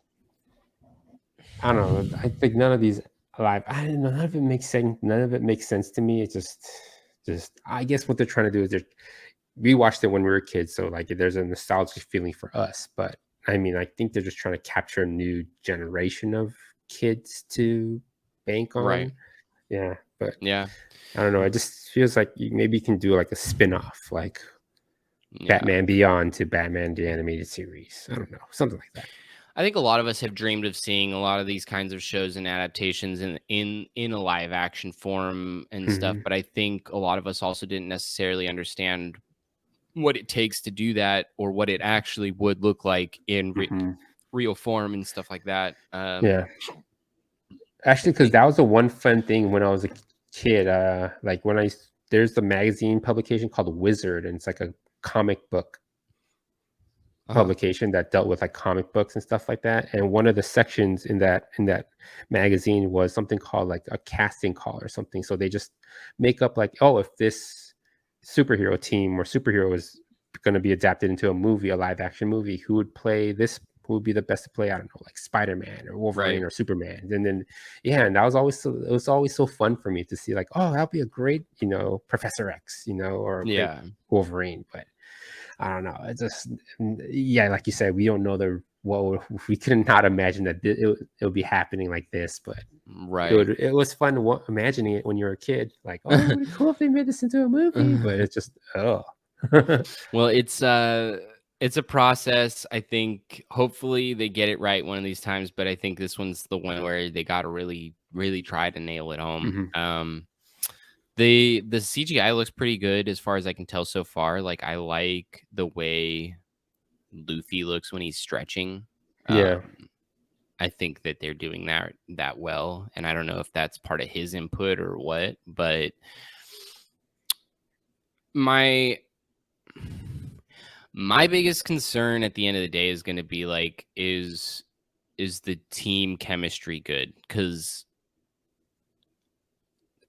I don't know. I think none of these live, I don't know. None of it makes sense. None of it makes sense to me. It's just, I guess what they're trying to do is we watched it when we were kids, so like there's a nostalgic feeling for us. But I mean, I think they're just trying to capture a new generation of kids to bank Right. on. Yeah, but Yeah. I don't know. It just feels like maybe you can do like a spin-off, like Yeah. Batman Beyond to Batman the Animated Series. I don't know, something like that. I think a lot of us have dreamed of seeing a lot of these kinds of shows and adaptations in a live action form and stuff. Mhm, But I think a lot of us also didn't necessarily understand what it takes to do that or what it actually would look like in mhm. real form and stuff like that. Yeah, I actually, because think, that was the one fun thing when I was a kid. Like when there's the magazine publication called Wizard, and it's like a comic book uh-huh, publication that dealt with like comic books and stuff like that. And one of the sections in that magazine was something called like a casting call or something. So they just make up like, oh, if this superhero team or superhero is going to be adapted into a movie, a live action movie, who would play this? Who would be the best to play? I don't know, like Spider-Man or Wolverine right. or Superman. And then yeah, and that was always it was always so fun for me to see like, oh, that'll be a great, Professor X, or a great Yeah. Wolverine. But I don't know. It just, yeah, like you said, we don't know we could not imagine that it would be happening like this, but Right. it was fun imagining it when you were a kid. Like, oh, it would be cool if they made this into a movie, but it's just, oh, Well, it's a process. I think hopefully they get it right one of these times, but I think this one's the one where they got to really, really try to nail it home. Mhm. The CGI looks pretty good as far as I can tell so far. Like I like the way Luffy looks when he's stretching. Yeah, I think that they're doing that well, and I don't know if that's part of his input or what, but my my biggest concern at the end of the day is going to be like is the team chemistry good? Cuz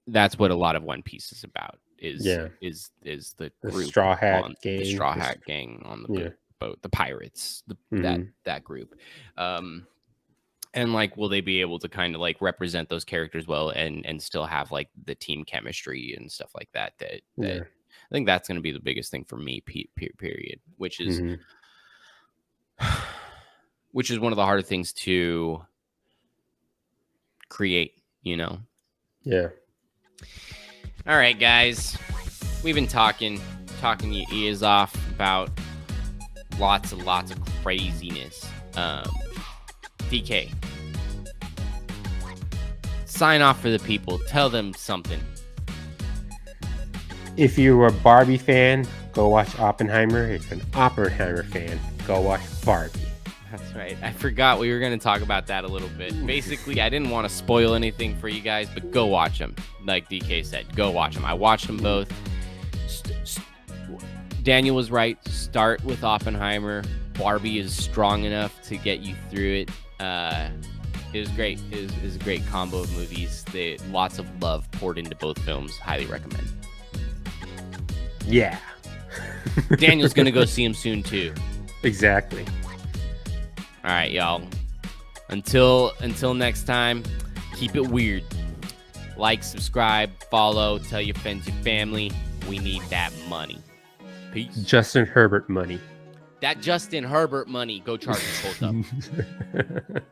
that's what a lot of One Piece is about yeah. is the The group Straw Hat on the gang. Straw Hat gang on the Yeah. boat, the pirates, Hmm. that group. And like will they be able to kind of like represent those characters well and still have like the team chemistry and stuff like that Yeah. I think that's going to be the biggest thing for me period, Hmm. which is one of the harder things to create, Yeah. All right, guys, we've been talking your ears off about lots and lots of craziness. DK, sign off for the people. Tell them something. If you're a Barbie fan, go watch Oppenheimer. If you're an Oppenheimer fan, go watch Barbie. That's right. I forgot we were going to talk about that a little bit. Basically, I didn't want to spoil anything for you guys, but go watch them. Like DK said, go watch them. I watched them both. Daniel was right. Start with Oppenheimer. Barbie is strong enough to get you through it. It was great. It was a great combo of movies. Lots of love poured into both films. Highly recommend. Yeah. Daniel's going to go see him soon, too. Exactly. All right, y'all. Until next time, keep it weird. Like, subscribe, follow, tell your friends, your family. We need that money. Peace. Justin Herbert money. That Justin Herbert money. Go Chargers. Hold up.